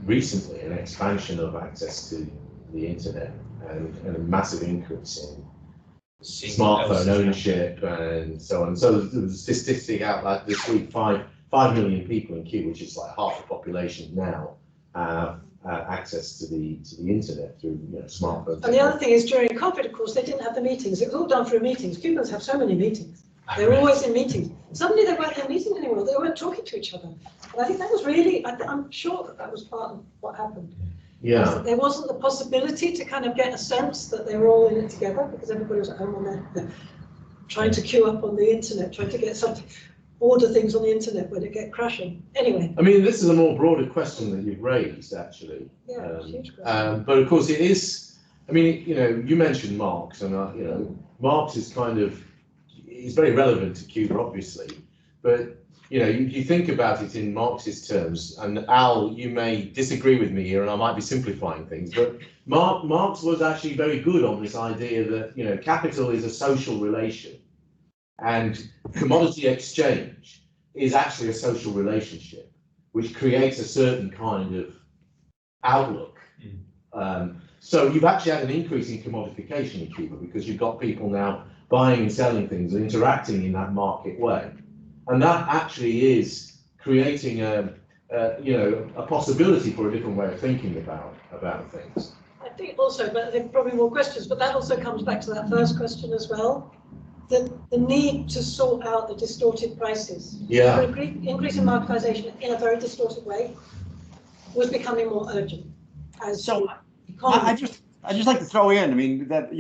recently an expansion of access to the internet and a massive increase in smartphone ownership and so on. So there's a statistic out like this week, 5 million people in Cuba, which is like half the population now, have access to the internet through smartphones. And the other thing is, during COVID, of course, they didn't have the meetings. It was all done through meetings. Cubans have so many meetings. They're always in meetings. Suddenly they weren't in meetings anymore. They weren't talking to each other. And I think that was really, I'm sure that was part of what happened. Yeah. There wasn't the possibility to kind of get a sense that they were all in it together, because everybody was at home on their trying to queue up on the internet, trying to get something, order things on the internet when it get crashing. Anyway. I mean, this is a more broader question that you've raised, actually. Yeah, huge question. But of course, it is. I mean, you mentioned Marx, and Marx is is very relevant to Cuba, obviously. But you think about it in Marxist terms, and Al, you may disagree with me here, and I might be simplifying things, but Marx was actually very good on this idea that capital is a social relation, and commodity exchange is actually a social relationship, which creates a certain kind of outlook. So you've actually had an increase in commodification in Cuba because you've got people now buying and selling things and interacting in that market way. And that actually is creating a possibility for a different way of thinking about things. I think also, but I think probably more questions, but that also comes back to that first question as well, the need to sort out the distorted prices. Yeah. The increase in marketization in a very distorted way was becoming more urgent. I just like to throw in, I mean, that,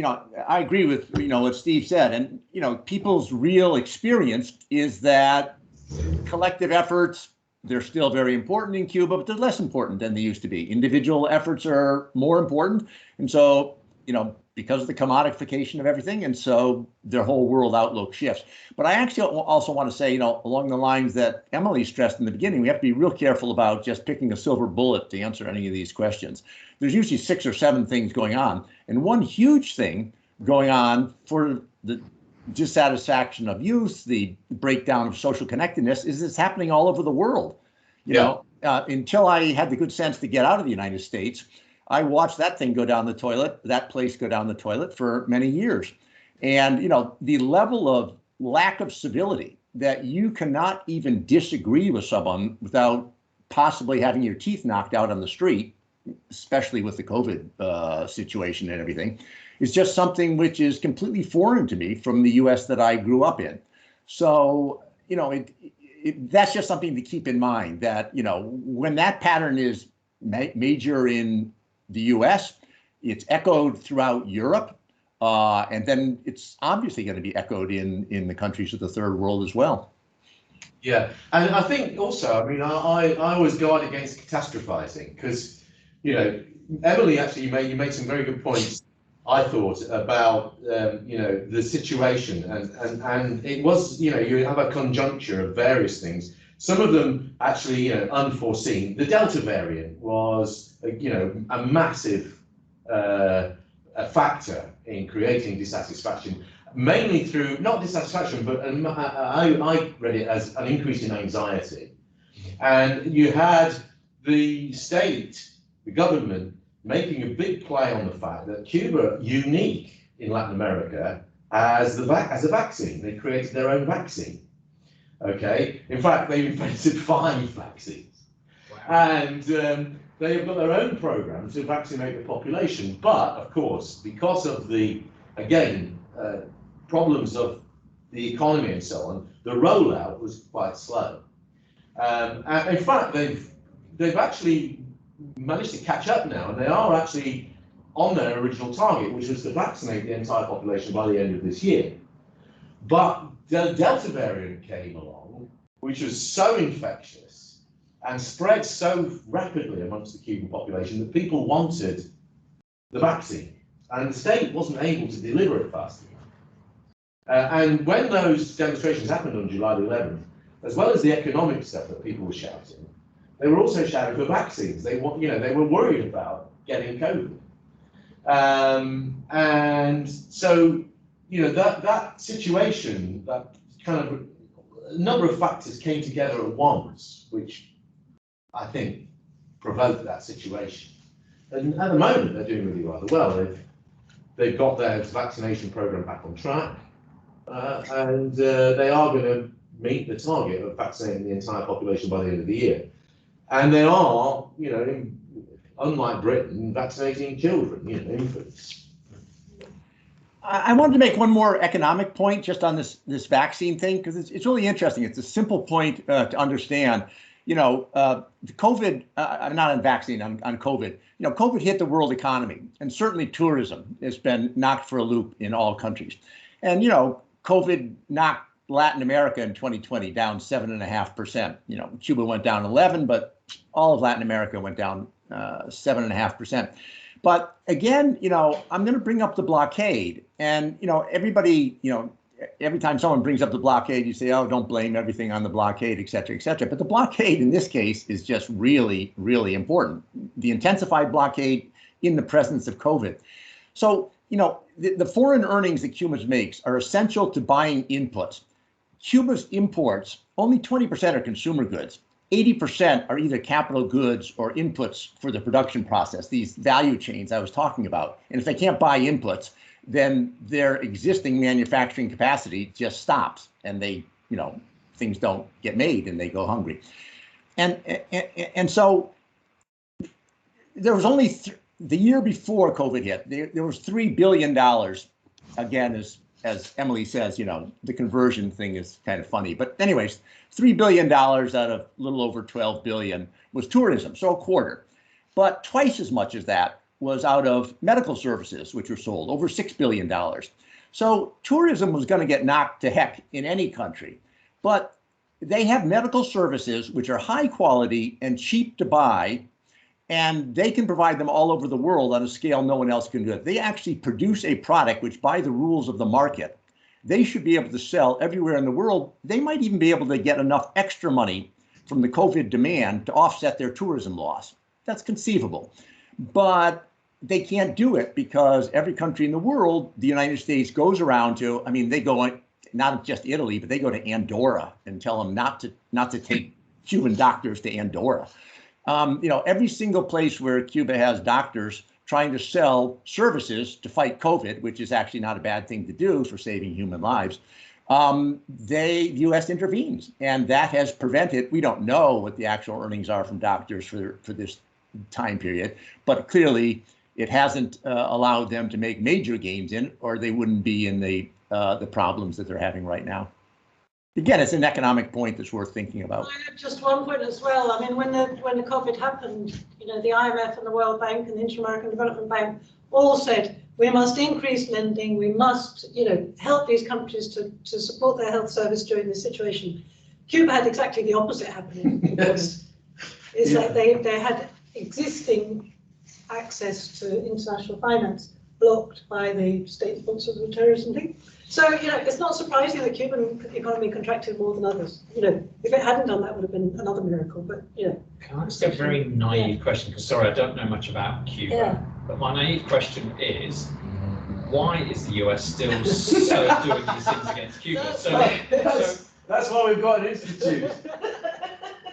I agree with, what Steve said, and, people's real experience is that collective efforts, they're still very important in Cuba, but they're less important than they used to be. Individual efforts are more important. And so, because of the commodification of everything, and so their whole world outlook shifts. But I actually also want to say, along the lines that Emily stressed in the beginning, we have to be real careful about just picking a silver bullet to answer any of these questions. There's usually 6 or 7 things going on. And one huge thing going on for the dissatisfaction of youth, the breakdown of social connectedness, is it's happening all over the world. Until I had the good sense to get out of the United States, I watched that thing go down the toilet, that place go down the toilet for many years. And, the level of lack of civility that you cannot even disagree with someone without possibly having your teeth knocked out on the street, especially with the COVID situation and everything, is just something which is completely foreign to me from the US that I grew up in. So, that's just something to keep in mind, that, when that pattern is major in the US, it's echoed throughout Europe, and then it's obviously going to be echoed in the countries of the third world as well. Yeah, and I think also, I mean, I always guard against catastrophizing, because, Emily, actually, you made some very good points, I thought, about, the situation, and it was, you have a conjuncture of various things. Some of them actually, unforeseen. The Delta variant was, a massive factor in creating dissatisfaction, mainly through, not dissatisfaction, but I read it as an increase in anxiety. And you had the state, the government, making a big play on the fact that Cuba, unique in Latin America, as a vaccine. They created their own vaccine. Okay, in fact, they invented 5 vaccines. Wow. And they have got their own program to vaccinate the population. But of course, because of the, again, problems of the economy and so on, the rollout was quite slow. And in fact, they've actually managed to catch up now, and they are actually on their original target, which was to vaccinate the entire population by the end of this year. But the Delta variant came along, which was so infectious and spread so rapidly amongst the Cuban population that people wanted the vaccine, and the state wasn't able to deliver it fast enough. And when those demonstrations happened on July the 11th, as well as the economic stuff that people were shouting, they were also shouting for vaccines. They were worried about getting COVID. And so, that situation, that kind of a number of factors came together at once, which I think provoked that situation. And at the moment, they're doing really rather well. They've got their vaccination program back on track, and they are going to meet the target of vaccinating the entire population by the end of the year. And they are, unlike Britain, vaccinating children, infants. I wanted to make one more economic point just on this vaccine thing, because it's really interesting. It's a simple point to understand. The COVID, not on vaccine, on COVID. COVID hit the world economy, and certainly tourism has been knocked for a loop in all countries. And COVID knocked Latin America in 2020 down 7.5%. Cuba went down 11, but all of Latin America went down 7.5%. But again, I'm going to bring up the blockade, and everybody, every time someone brings up the blockade, you say, oh, don't blame everything on the blockade, et cetera, et cetera. But the blockade in this case is just really, really important. The intensified blockade in the presence of COVID. So, the foreign earnings that Cuba makes are essential to buying inputs. Cuba's imports, only 20% are consumer goods. 80% are either capital goods or inputs for the production process, these value chains I was talking about. And if they can't buy inputs, then their existing manufacturing capacity just stops, and they, things don't get made and they go hungry. And so there was only the year before COVID hit, there was $3 billion. Again, as Emily says, the conversion thing is kind of funny. But anyways, $3 billion out of a little over 12 billion was tourism, so a quarter. But twice as much as that was out of medical services, which were sold, over $6 billion. So tourism was going to get knocked to heck in any country. But they have medical services which are high quality and cheap to buy, and they can provide them all over the world on a scale no one else can do it. They actually produce a product which, by the rules of the market, they should be able to sell everywhere in the world. They might even be able to get enough extra money from the COVID demand to offset their tourism loss. That's conceivable. But they can't do it because every country in the world, the United States goes around to, they go, not just Italy, but they go to Andorra and tell them not to take Cuban doctors to Andorra. Every single place where Cuba has doctors trying to sell services to fight COVID, which is actually not a bad thing to do for saving human lives, the U.S. intervenes, and that has prevented. We don't know what the actual earnings are from doctors for this time period, but clearly it hasn't allowed them to make major gains in it, or they wouldn't be in the problems that they're having right now. Again, it's an economic point that's worth thinking about. Just one point as well. When the COVID happened, the IMF and the World Bank and the Inter-American Development Bank all said we must increase lending. We must, help these countries to support their health service during this situation. Cuba had exactly the opposite happening. Yes. It's like they had existing access to international finance blocked by the state sponsors of the terrorism thing. So, it's not surprising that Cuban economy contracted more than others. If it hadn't done that, would have been another miracle. But, Can I ask a very naive question? Because, sorry, I don't know much about Cuba. But my naive question is, why is the US still doing these things against Cuba? That's why we've got an institute.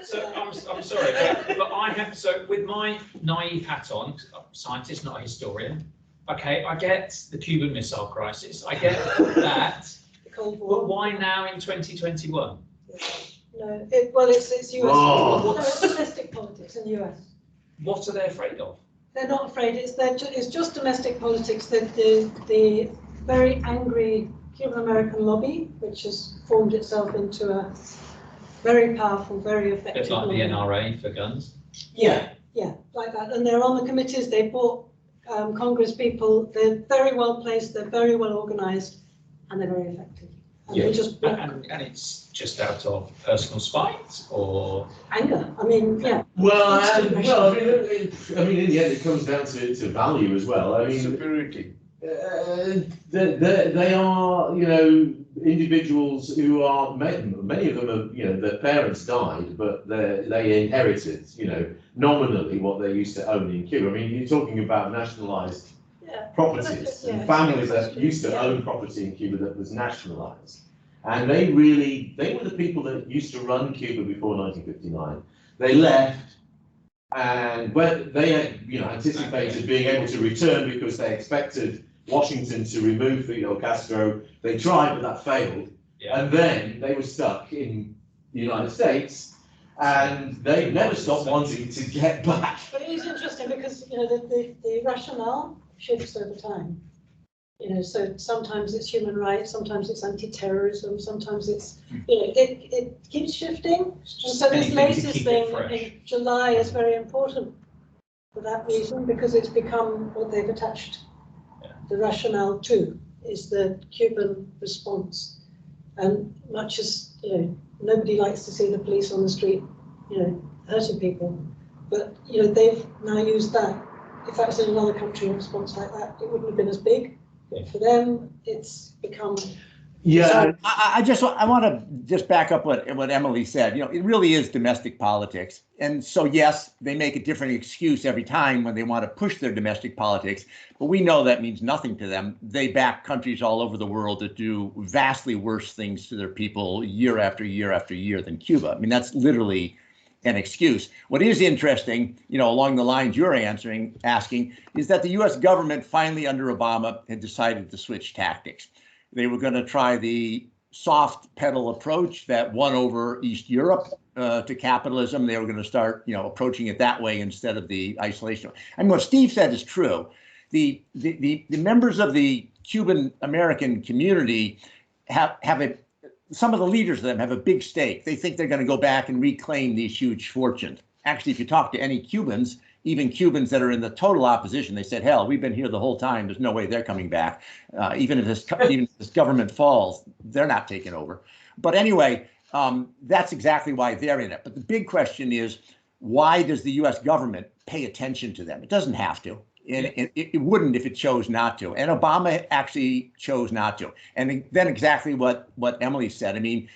So I'm sorry, but I have, with my naive hat on, I'm a scientist, not a historian. Okay, I get the Cuban Missile Crisis. I get that. the Cold War. But why now in 2021? No, it's US. Oh. No, it's domestic politics in the US. What are they afraid of? They're not afraid. It's just domestic politics. The very angry Cuban American lobby, which has formed itself into a very powerful, very effective. It's like the NRA for guns. Yeah, like that. And they're on the committees. They brought Congress people. They're very well placed. They're very well organised, and they're very effective. And they just block. And it's just out of personal spite or anger. Yeah. Well, in the end, it comes down to value as well. Security. They are, individuals who are, many of them are, their parents died, but they inherited, nominally what they used to own in Cuba. You're talking about nationalized properties and families that used to own property in Cuba that was nationalized. And they were the people that used to run Cuba before 1959. They left, and when they had, anticipated being able to return because they expected Washington to remove Fidel Castro. They tried, but that failed. Yeah. And then they were stuck in the United States, and they never stopped wanting to get back. But it is interesting because you know, the rationale shifts over time. You know, so sometimes it's human rights, sometimes it's anti-terrorism, sometimes it's, you know, it keeps shifting. And so this latest thing in July is very important for that reason, because it's become what they've attached the rationale to, is the Cuban response. And much as, you know, nobody likes to see the police on the street, you know, hurting people, but, you know, they've now used that. If that was in another country, a response like that, it wouldn't have been as big. For them, it's become. Yeah. So I want to just back up what Emily said. You know, it really is domestic politics. And so, yes, they make a different excuse every time when they want to push their domestic politics, but we know that means nothing to them. They back countries all over the world that do vastly worse things to their people year after year after year than Cuba. I mean, that's literally an excuse. What is interesting, you know, along the lines you're asking, is that the U.S. government finally under Obama had decided to switch tactics. They were going to try the soft pedal approach that won over East Europe to capitalism. They were going to start, you know, approaching it that way instead of the isolation. I mean, what Steve said is true. The members of the Cuban American community have some of the leaders of them have a big stake. They think they're going to go back and reclaim these huge fortunes. Actually, if you talk to any Cubans, even Cubans that are in the total opposition, they said, hell, we've been here the whole time. There's no way they're coming back. Even if this government falls, they're not taking over. But anyway, that's exactly why they're in it. But the big question is, why does the U.S. government pay attention to them? It doesn't have to. And it wouldn't if it chose not to. And Obama actually chose not to. And then exactly what Emily said. I mean,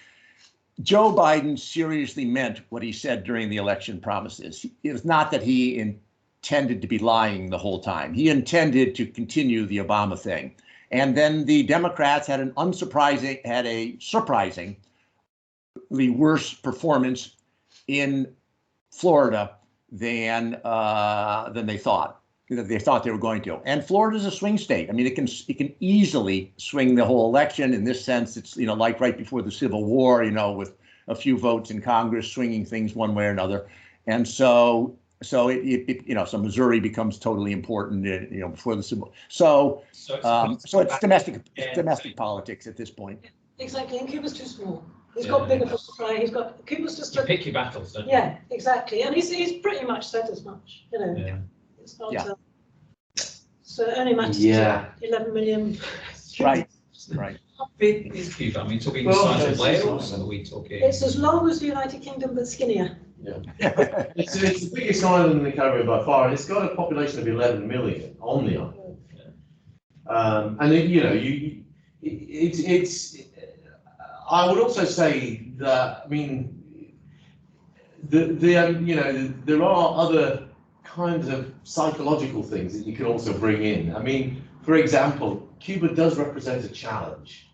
Joe Biden seriously meant what he said during the election promises. It was not that he intended to be lying the whole time. He intended to continue the Obama thing. And then the Democrats had a surprisingly worse performance in Florida than they thought. They thought they were going to. And Florida's a swing state. I mean, it can easily swing the whole election. In this sense, it's, you know, like right before the Civil War, you know, with a few votes in Congress swinging things one way or another. And so it you know, so Missouri becomes totally important, you know, before the Civil War. So it's domestic politics at this point. Exactly, and Cuba's too small. He's got bigger fish to fry. Cuba's just you pick your battles, don't you? Yeah, exactly. And he's pretty much said as much, you know. Yeah. It's not, so it only matters to 11 million. Right. How big is Cuba? I mean, talking the size of Wales, or are we talking? It's as long as the United Kingdom, but skinnier. Yeah. It's the biggest island in the Caribbean by far, and it's got a population of 11 million on the island. And you know, it's. I would also say that, I mean, you know, there are other kinds of psychological things that you can also bring in. I mean, for example, Cuba does represent a challenge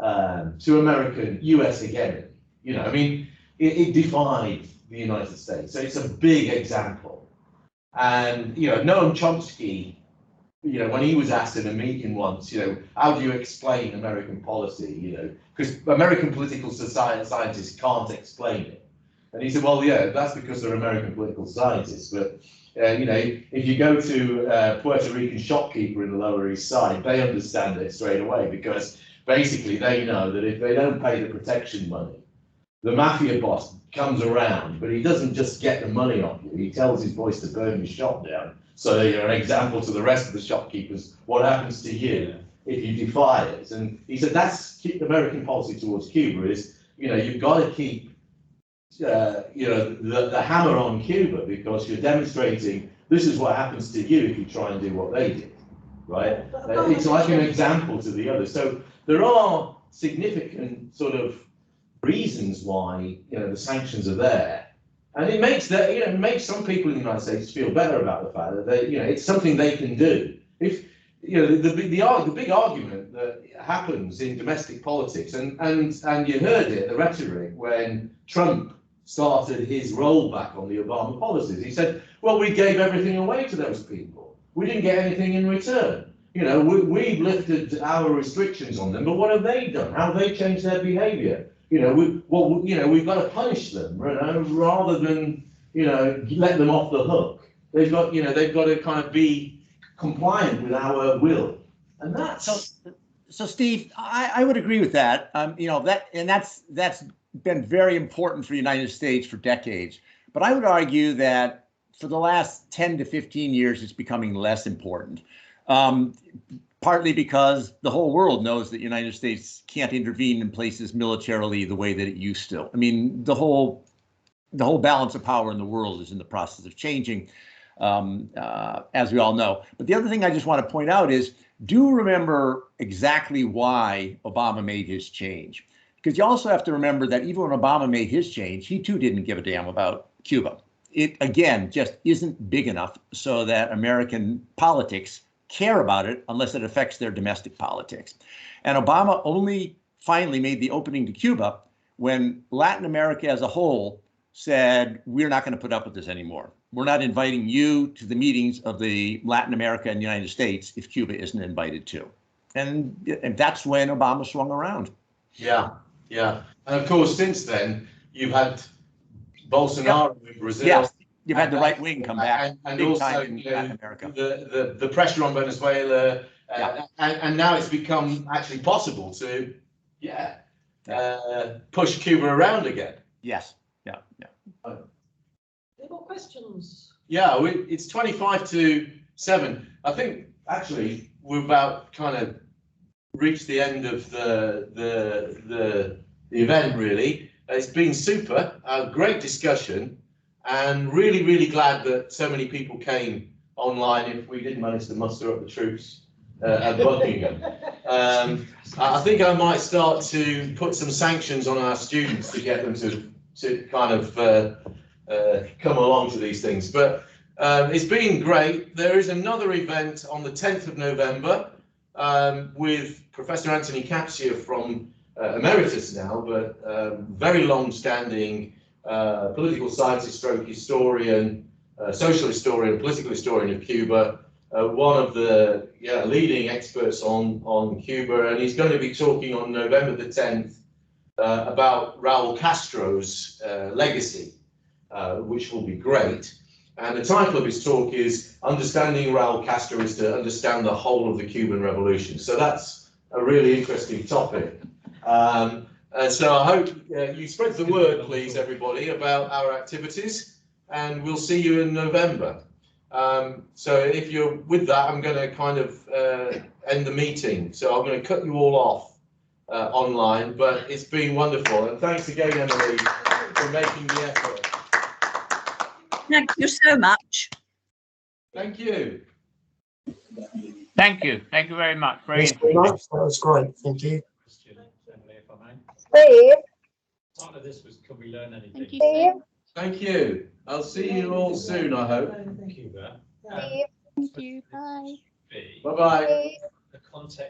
to American US hegemony. You know, I mean, it defied the United States, so it's a big example. And you know, Noam Chomsky, you know, when he was asked in a meeting once, you know, how do you explain American policy? You know, because American political scientists can't explain it. And he said, well, yeah, that's because they're American political scientists. But, you know, if you go to a Puerto Rican shopkeeper in the Lower East Side, they understand it straight away, because basically they know that if they don't pay the protection money, the mafia boss comes around, but he doesn't just get the money off you. He tells his boys to burn your shop down. So you're an example to the rest of the shopkeepers, what happens to you if you defy it. And he said that's American policy towards Cuba is, you know, you've got to keep you know, the hammer on Cuba, because you're demonstrating this is what happens to you if you try and do what they did, right? It's like an example to the others. So there are significant sort of reasons why, you know, the sanctions are there, and it makes that, you know, it makes some people in the United States feel better about the fact that they, you know, it's something they can do. If you know, the big argument that happens in domestic politics, and you heard it, the rhetoric when Trump started his rollback on the Obama policies. He said, well, we gave everything away to those people. We didn't get anything in return. You know, we've lifted our restrictions on them, but what have they done? How have they changed their behavior? You know, we've got to punish them, you know, rather than, you know, let them off the hook. they've got to kind of be compliant with our will, and that's. So Steve, I would agree with that. That's been very important for the United States for decades. But I would argue that for the last 10 to 15 years, it's becoming less important. Partly because the whole world knows that the United States can't intervene in places militarily the way that it used to. I mean, the whole balance of power in the world is in the process of changing, as we all know. But the other thing I just want to point out is, do remember exactly why Obama made his change. Because you also have to remember that even when Obama made his change, he too didn't give a damn about Cuba. It, again, just isn't big enough so that American politics care about it unless it affects their domestic politics. And Obama only finally made the opening to Cuba when Latin America as a whole said, we're not going to put up with this anymore. We're not inviting you to the meetings of the Latin America and United States if Cuba isn't invited to. And that's when Obama swung around. Yeah, yeah. And of course, since then, you've had Bolsonaro in Brazil. Yeah, you've had the right wing come back and big also time in Latin America. The pressure on Venezuela, and now it's become actually possible to, push Cuba around again. Yes, yeah. Any more questions? Yeah, it's 25 to 7. I think actually we're about kind of reached the end of the event, really. It's been super, a great discussion, and really glad that so many people came online if we didn't manage to muster up the troops at Buckingham. I think I might start to put some sanctions on our students to get them to kind of come along to these things. But it's been great. There is another event on the 10th of November with Professor Anthony Capsia from Emeritus now, but very long-standing political scientist, stroke historian, social historian, political historian of Cuba, one of the leading experts on Cuba, and he's going to be talking on November the 10th about Raul Castro's legacy, which will be great. And the title of his talk is Understanding Raul Castro is to Understand the Whole of the Cuban Revolution. So that's a really interesting topic. So I hope you spread the word, please, everybody, about our activities, and we'll see you in November. So if you're with that, I'm going to kind of end the meeting. So I'm going to cut you all off online, but it's been wonderful. And thanks again, Emily, for making the effort. Thank you so much. Thank you. Thank you. Thank you very much. Very Thanks very much. That was great. Thank you. Emily, if I may. Steve. Part of this was, can we learn anything? Thank you, Steve. Thank you. I'll see you all soon, I hope. Cuba. Thank you. Bye. Bye-bye. The context.